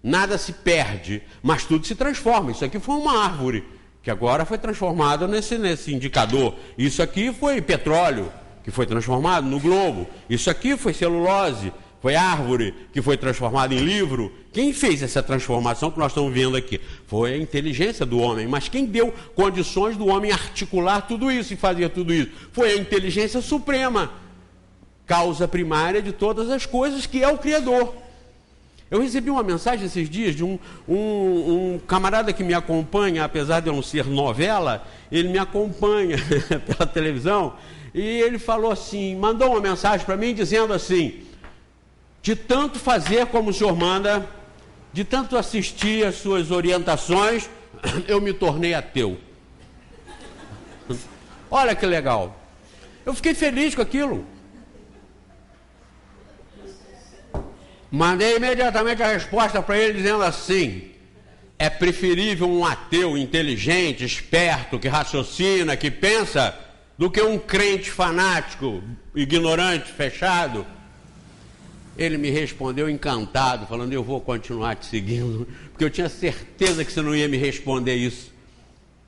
nada se perde, mas tudo se transforma. Isso aqui foi uma árvore, que agora foi transformada nesse indicador. Isso aqui foi petróleo, que foi transformado no globo. Isso aqui foi celulose, foi árvore, que foi transformada em livro. Quem fez essa transformação que nós estamos vendo aqui? Foi a inteligência do homem. Mas quem deu condições do homem articular tudo isso e fazer tudo isso? Foi a inteligência suprema, causa primária de todas as coisas, que é o Criador. Eu recebi uma mensagem esses dias de um camarada que me acompanha, apesar de eu não ser novela, ele me acompanha pela televisão, e ele falou assim, mandou uma mensagem para mim dizendo assim: de tanto fazer como o senhor manda, de tanto assistir às suas orientações, eu me tornei ateu. Olha que legal. Eu fiquei feliz com aquilo. Mandei imediatamente a resposta para ele dizendo assim: é preferível um ateu inteligente, esperto, que raciocina, que pensa, do que um crente fanático, ignorante, fechado. Ele me respondeu encantado, falando: eu vou continuar te seguindo, porque eu tinha certeza que você não ia me responder isso.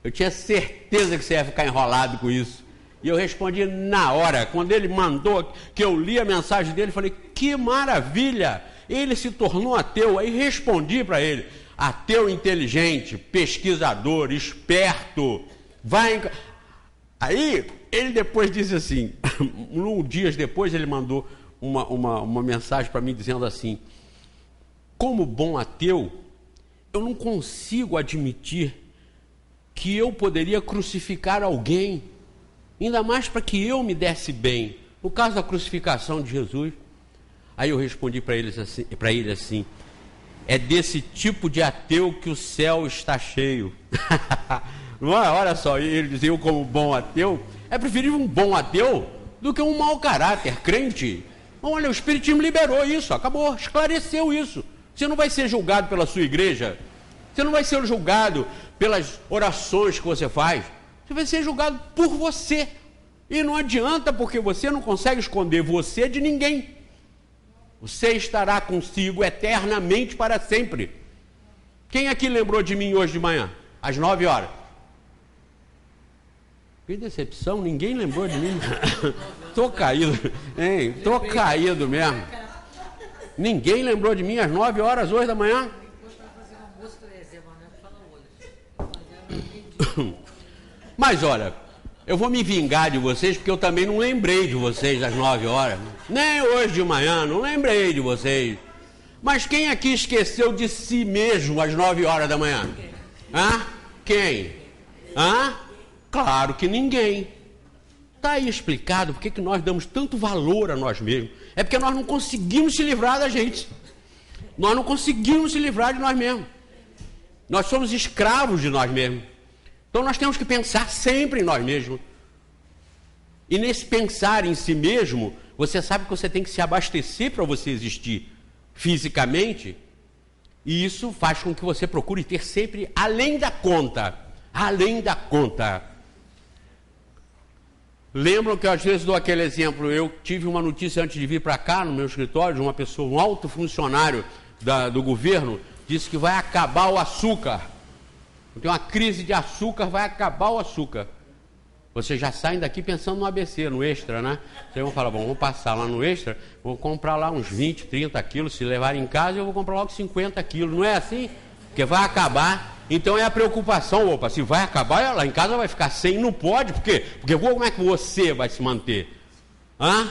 Eu tinha certeza que você ia ficar enrolado com isso. E eu respondi na hora. Quando ele mandou, que eu li a mensagem dele, falei: que maravilha! Ele se tornou ateu. Aí respondi para ele: ateu inteligente, pesquisador, esperto, vai... Aí ele depois disse assim, dias depois ele mandou uma mensagem para mim dizendo assim: como bom ateu, eu não consigo admitir que eu poderia crucificar alguém, ainda mais para que eu me desse bem, no caso da crucificação de Jesus. Aí eu respondi para ele assim: é desse tipo de ateu que o céu está cheio. Não é? Olha só, ele dizia: eu como bom ateu, é preferível um bom ateu do que um mau caráter, crente. Olha, o Espiritismo liberou isso, acabou, esclareceu isso. Você não vai ser julgado pela sua igreja, você não vai ser julgado pelas orações que você faz, você vai ser julgado por você. E não adianta, porque você não consegue esconder você de ninguém. Você estará consigo eternamente para sempre. Quem aqui lembrou de mim hoje de manhã, às 9 horas? Que decepção, ninguém lembrou de mim. Tô caído, hein? Tô caído mesmo. Ninguém lembrou de mim às 9 horas hoje da manhã? Mas olha, eu vou me vingar de vocês, porque eu também não lembrei de vocês às 9 horas. Nem hoje de manhã, não lembrei de vocês. Mas quem aqui esqueceu de si mesmo às 9 horas da manhã? Hã? Quem? Hã? Claro que ninguém. Está aí explicado porque que nós damos tanto valor a nós mesmos. É porque nós não conseguimos se livrar da gente. Nós não conseguimos se livrar de nós mesmos. Nós somos escravos de nós mesmos. Então nós temos que pensar sempre em nós mesmos. E nesse pensar em si mesmo, você sabe que você tem que se abastecer para você existir fisicamente. E isso faz com que você procure ter sempre além da conta. Além da conta. Lembram que eu às vezes dou aquele exemplo? Eu tive uma notícia antes de vir para cá, no meu escritório, de uma pessoa, um alto funcionário do governo, disse que vai acabar o açúcar. Tem uma crise de açúcar, vai acabar o açúcar. Vocês já saem daqui pensando no ABC, no Extra, né? Vocês vão falar: bom, vamos passar lá no Extra, vou comprar lá uns 20, 30 quilos, se levarem em casa eu vou comprar logo 50 quilos. Não é assim? Porque vai acabar. Então é a preocupação: opa, se vai acabar, lá em casa vai ficar sem, não pode, por quê? Porque como é que você vai se manter? Hã?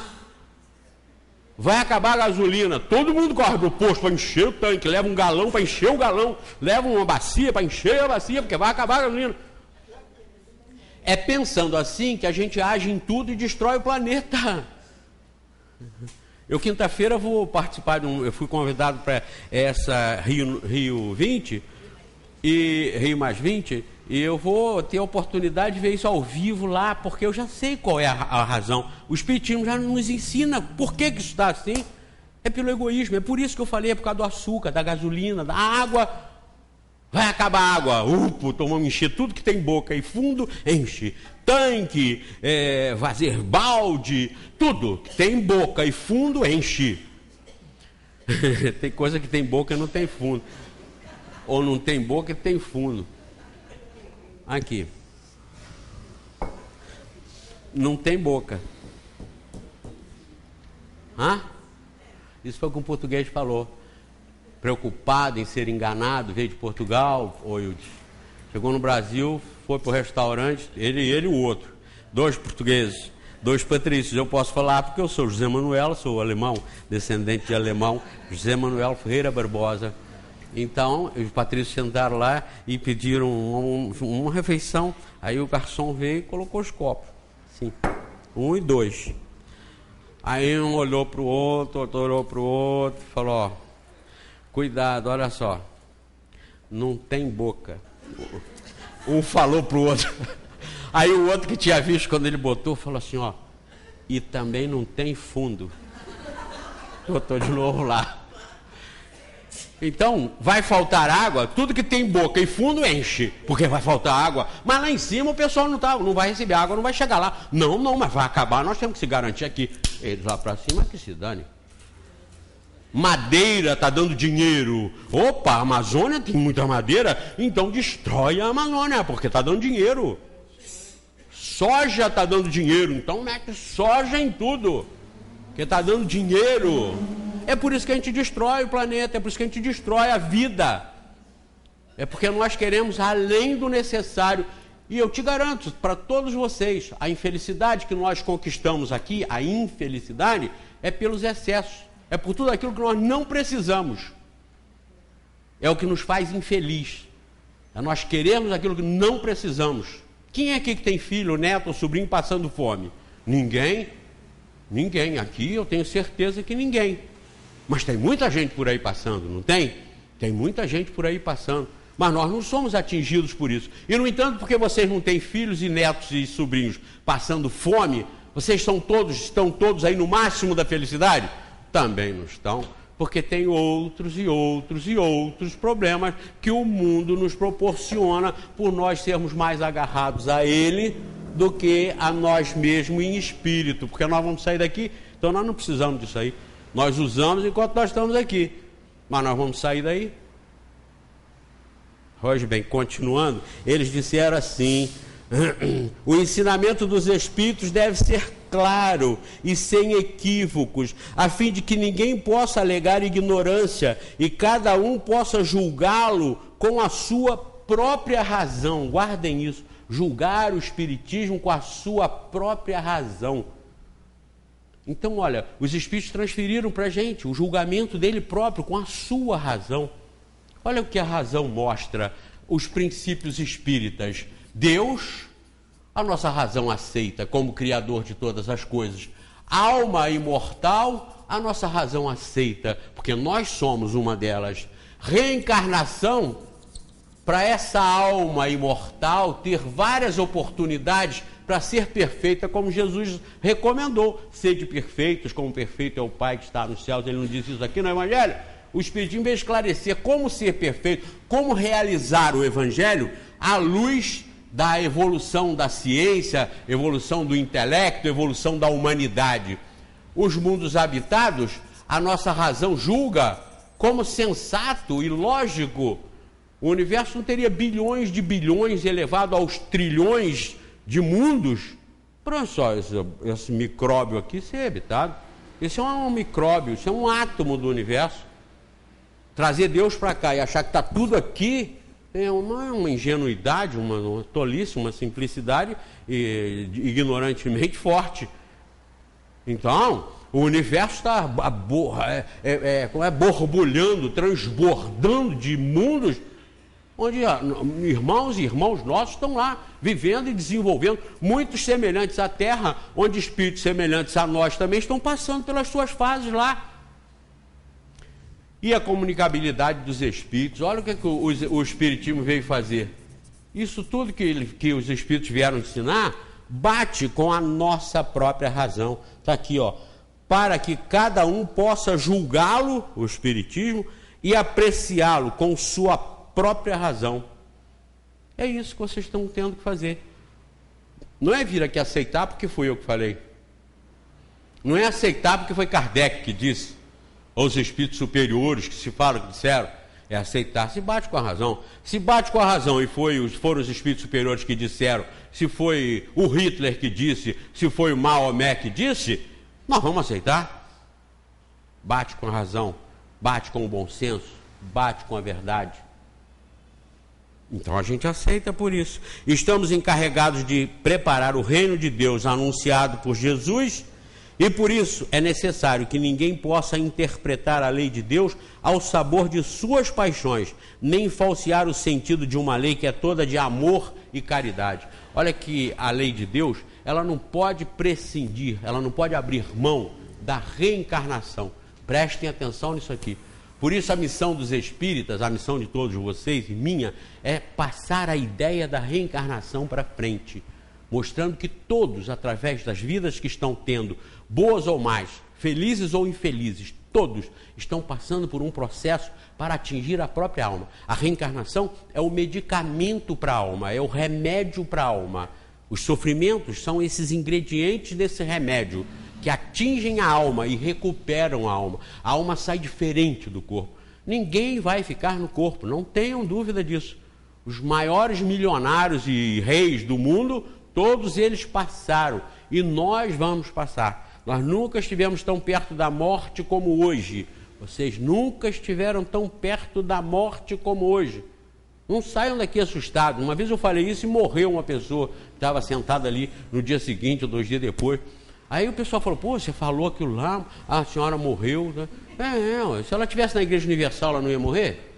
Vai acabar a gasolina, todo mundo corre pro posto para encher o tanque, leva um galão para encher o galão, leva uma bacia para encher a bacia, porque vai acabar a gasolina. É pensando assim que a gente age em tudo e destrói o planeta. Eu quinta-feira vou participar eu fui convidado para essa Rio 20, e Rio mais 20, e eu vou ter a oportunidade de ver isso ao vivo lá, porque eu já sei qual é a razão. O Espiritismo já nos ensina por que isso está assim. É pelo egoísmo, é por isso que eu falei, é por causa do açúcar, da gasolina, da água. Vai acabar a água, tomamos encher tudo que tem boca e fundo, enche. Tanque, vaser balde, tudo que tem boca e fundo, enche. Tem coisa que tem boca e não tem fundo. Ou não tem boca e tem fundo. Aqui. Não tem boca. Isso foi o que o português falou. Preocupado em ser enganado, veio de Portugal, chegou no Brasil, foi para o restaurante, ele e o outro, 2 portugueses, 2 patrícios. Eu posso falar porque eu sou José Manuel, sou alemão, descendente de alemão, José Manuel Ferreira Barbosa. Então, os patrícios sentaram lá e pediram uma refeição. Aí o garçom veio e colocou os copos, assim, 1 e 2. Aí um olhou para o outro, outro olhou para o outro, falou: ó, cuidado, olha só, não tem boca. Um falou para o outro. Aí o outro que tinha visto quando ele botou, falou assim: ó, e também não tem fundo. Botou de novo lá. Então, vai faltar água, tudo que tem boca e fundo enche, porque vai faltar água. Mas lá em cima o pessoal não vai receber água, não vai chegar lá. Não, mas vai acabar, nós temos que se garantir aqui. Eles lá para cima que se dane. Madeira está dando dinheiro. Opa, a Amazônia tem muita madeira, então destrói a Amazônia, porque está dando dinheiro. Soja está dando dinheiro, então mete soja em tudo, porque está dando dinheiro. É por isso que a gente destrói o planeta, é por isso que a gente destrói a vida. É porque nós queremos além do necessário. E eu te garanto, para todos vocês, a infelicidade que nós conquistamos aqui, a infelicidade, é pelos excessos. É por tudo aquilo que nós não precisamos. É o que nos faz infeliz. É nós queremos aquilo que não precisamos. Quem é aqui que tem filho, neto ou sobrinho passando fome? Ninguém? Ninguém. Aqui eu tenho certeza que ninguém. Mas tem muita gente por aí passando, não tem? Tem muita gente por aí passando. Mas nós não somos atingidos por isso. E, no entanto, porque vocês não têm filhos e netos e sobrinhos passando fome, vocês estão todos aí no máximo da felicidade? Também não estão, porque tem outros e outros e outros problemas que o mundo nos proporciona por nós sermos mais agarrados a ele do que a nós mesmos em espírito. Porque nós vamos sair daqui, então nós não precisamos disso aí. Nós usamos enquanto nós estamos aqui, mas nós vamos sair daí. Pois bem, continuando, eles disseram assim: o ensinamento dos Espíritos deve ser claro e sem equívocos, a fim de que ninguém possa alegar ignorância e cada um possa julgá-lo com a sua própria razão. Guardem isso, julgar o Espiritismo com a sua própria razão. Então, olha, os Espíritos transferiram para a gente o julgamento dele próprio com a sua razão. Olha o que a razão mostra, os princípios espíritas. Deus, a nossa razão aceita como Criador de todas as coisas. Alma imortal, a nossa razão aceita, porque nós somos uma delas. Reencarnação, para essa alma imortal ter várias oportunidades para ser perfeita, como Jesus recomendou. Sede perfeitos, como perfeito é o Pai que está nos céus. Ele não diz isso aqui no Evangelho? O Espiritismo veio esclarecer como ser perfeito, como realizar o Evangelho à luz da evolução da ciência, evolução do intelecto, evolução da humanidade. Os mundos habitados, a nossa razão julga como sensato e lógico. O universo não teria bilhões de bilhões elevado aos trilhões de mundos para só esse micróbio aqui ser habitado. Isso é um micróbio, isso é um átomo do universo. Trazer Deus para cá e achar que está tudo aqui é uma ingenuidade, uma tolice, uma simplicidade ignorantemente forte. Então, o universo está borbulhando, transbordando de mundos onde irmãos e irmãos nossos estão lá, vivendo e desenvolvendo, muitos semelhantes à Terra, onde espíritos semelhantes a nós também estão passando pelas suas fases lá. E a comunicabilidade dos espíritos, olha o que o Espiritismo veio fazer. Isso tudo que os espíritos vieram ensinar, bate com a nossa própria razão. Está aqui, ó, para que cada um possa julgá-lo, o Espiritismo, e apreciá-lo com sua própria razão. É isso que vocês estão tendo que fazer. Não é vir aqui aceitar porque fui eu que falei. Não é aceitar porque foi Kardec que disse. ou os espíritos superiores que se falam, que disseram, é aceitar. Se bate com a razão. Se bate com a razão e foram os espíritos superiores que disseram, se foi o Hitler que disse, se foi o Maomé que disse, nós vamos aceitar. Bate com a razão, bate com o bom senso, bate com a verdade. Então a gente aceita por isso. Estamos encarregados de preparar o reino de Deus anunciado por Jesus, e por isso é necessário que ninguém possa interpretar a lei de Deus ao sabor de suas paixões, nem falsear o sentido de uma lei que é toda de amor e caridade. Olha que a lei de Deus, ela não pode prescindir, ela não pode abrir mão da reencarnação. Prestem atenção nisso aqui. Por isso a missão dos espíritas, a missão de todos vocês e minha, é passar a ideia da reencarnação para frente, mostrando que todos, através das vidas que estão tendo, boas ou mais, felizes ou infelizes, todos estão passando por um processo para atingir a própria alma. A reencarnação é o medicamento para a alma, é o remédio para a alma. Os sofrimentos são esses ingredientes desse remédio que atingem a alma e recuperam a alma. A alma sai diferente do corpo. Ninguém vai ficar no corpo, não tenham dúvida disso. Os maiores milionários e reis do mundo, todos eles passaram, e nós vamos passar. Nós nunca estivemos tão perto da morte como hoje. Vocês nunca estiveram tão perto da morte como hoje. Não saiam daqui assustados. Uma vez eu falei isso e morreu uma pessoa que estava sentada ali no dia seguinte ou 2 dias depois. Aí o pessoal falou, pô, você falou aquilo lá, a senhora morreu, né? Se ela estivesse na Igreja Universal, ela não ia morrer?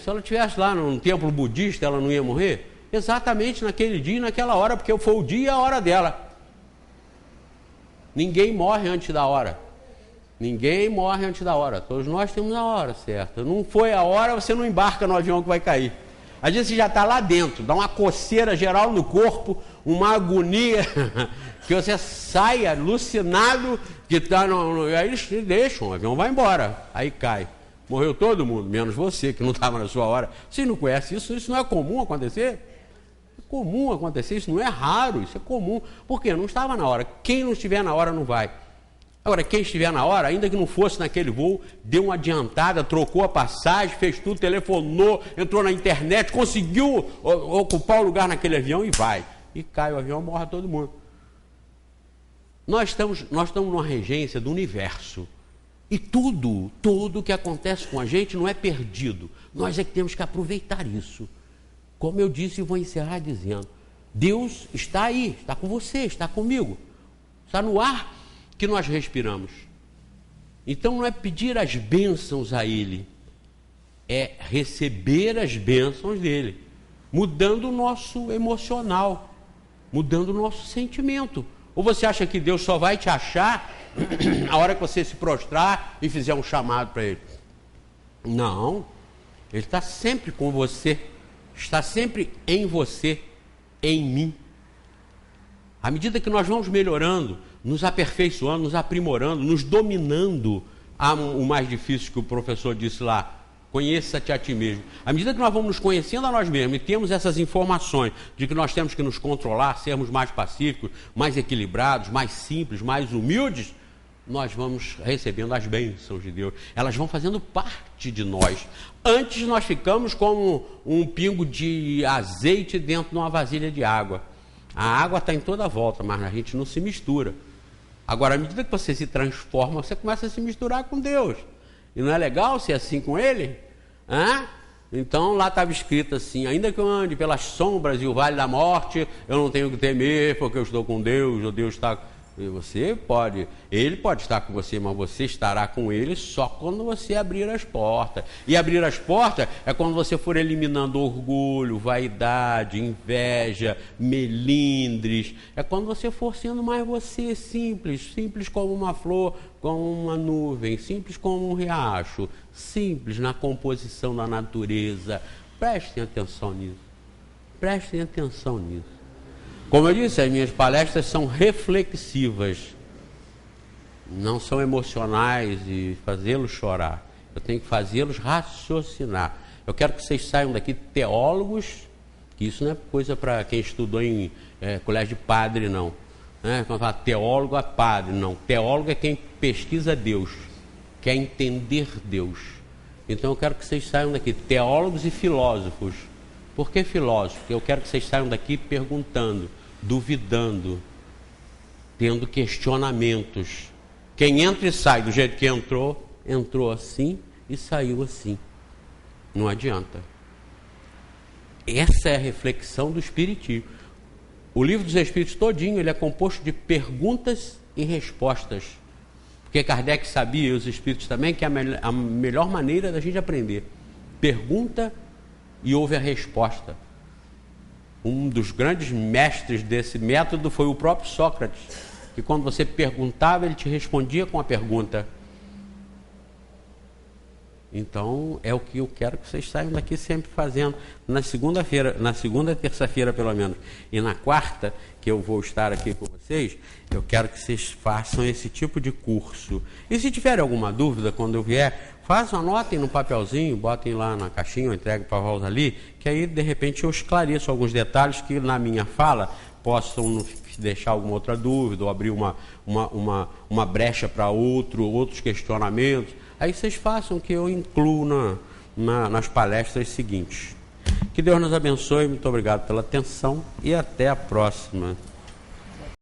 Se ela estivesse lá num templo budista, ela não ia morrer? Exatamente naquele dia e naquela hora, porque foi o dia e a hora dela. Ninguém morre antes da hora. Ninguém morre antes da hora. Todos nós temos a hora certa. Não foi a hora, você não embarca no avião que vai cair. Às vezes você já está lá dentro, dá uma coceira geral no corpo, uma agonia, que você sai alucinado, que está aí eles deixam, o avião vai embora, aí cai. Morreu todo mundo, menos você, que não estava na sua hora. Vocês não conhecem isso? Isso não é comum acontecer? É comum acontecer, isso não é raro, isso é comum. Por quê? Não estava na hora. Quem não estiver na hora não vai. Agora, quem estiver na hora, ainda que não fosse naquele voo, deu uma adiantada, trocou a passagem, fez tudo, telefonou, entrou na internet, conseguiu ocupar o lugar naquele avião e vai. E cai o avião, morre todo mundo. Nós estamos numa regência do universo. E tudo que acontece com a gente não é perdido. Nós é que temos que aproveitar isso. Como eu disse e vou encerrar dizendo, Deus está aí, está com você, está comigo. Está no ar que nós respiramos. Então não é pedir as bênçãos a Ele, é receber as bênçãos dele, mudando o nosso emocional, mudando o nosso sentimento. Ou você acha que Deus só vai te achar a hora que você se prostrar e fizer um chamado para Ele? Não, Ele está sempre com você, está sempre em você, em mim. À medida que nós vamos melhorando, nos aperfeiçoando, nos aprimorando, nos dominando, o mais difícil que o professor disse lá, conheça-te a ti mesmo. À medida que nós vamos nos conhecendo a nós mesmos e temos essas informações de que nós temos que nos controlar, sermos mais pacíficos, mais equilibrados, mais simples, mais humildes, nós vamos recebendo as bênçãos de Deus. Elas vão fazendo parte de nós. Antes nós ficamos como um pingo de azeite dentro de uma vasilha de água. A água está em toda a volta, mas a gente não se mistura. Agora, à medida que você se transforma, você começa a se misturar com Deus. E não é legal ser assim com Ele? Então lá estava escrito assim, ainda que eu ande pelas sombras e o vale da morte, eu não tenho que temer, porque eu estou com Deus, ou Deus está... E Ele pode estar com você, mas você estará com Ele só quando você abrir as portas. E abrir as portas é quando você for eliminando orgulho, vaidade, inveja, melindres. É quando você for sendo mais você, simples como uma flor, como uma nuvem, simples como um riacho, simples na composição da natureza. Prestem atenção nisso. Prestem atenção nisso. Como eu disse, as minhas palestras são reflexivas, não são emocionais e fazê-los chorar. Eu tenho que fazê-los raciocinar. Eu quero que vocês saiam daqui teólogos, que isso não é coisa para quem estudou em colégio de padre, não. Quando fala teólogo é padre, não. Teólogo é quem pesquisa Deus, quer entender Deus. Então eu quero que vocês saiam daqui, teólogos e filósofos. Por que filósofos? Porque eu quero que vocês saiam daqui perguntando, duvidando, tendo questionamentos. Quem entra e sai do jeito que entrou, entrou assim e saiu assim. Não adianta. Essa é a reflexão do Espiritismo. O Livro dos Espíritos todinho, ele é composto de perguntas e respostas. Porque Kardec sabia, e os Espíritos também, que é a melhor maneira da gente aprender. Pergunta e ouve a resposta. Um dos grandes mestres desse método foi o próprio Sócrates, que quando você perguntava, ele te respondia com a pergunta. Então, é o que eu quero que vocês saiam daqui sempre fazendo. Na segunda-feira, na segunda e terça-feira, pelo menos, e na quarta, que eu vou estar aqui com vocês, eu quero que vocês façam esse tipo de curso. E se tiverem alguma dúvida, quando eu vier, façam, anotem no papelzinho, botem lá na caixinha, eu entrego para a Rosalie, que aí, de repente, eu esclareço alguns detalhes que, na minha fala, possam deixar alguma outra dúvida, ou abrir uma brecha para outros questionamentos. Aí vocês façam, que eu incluo nas palestras seguintes. Que Deus nos abençoe, muito obrigado pela atenção e até a próxima.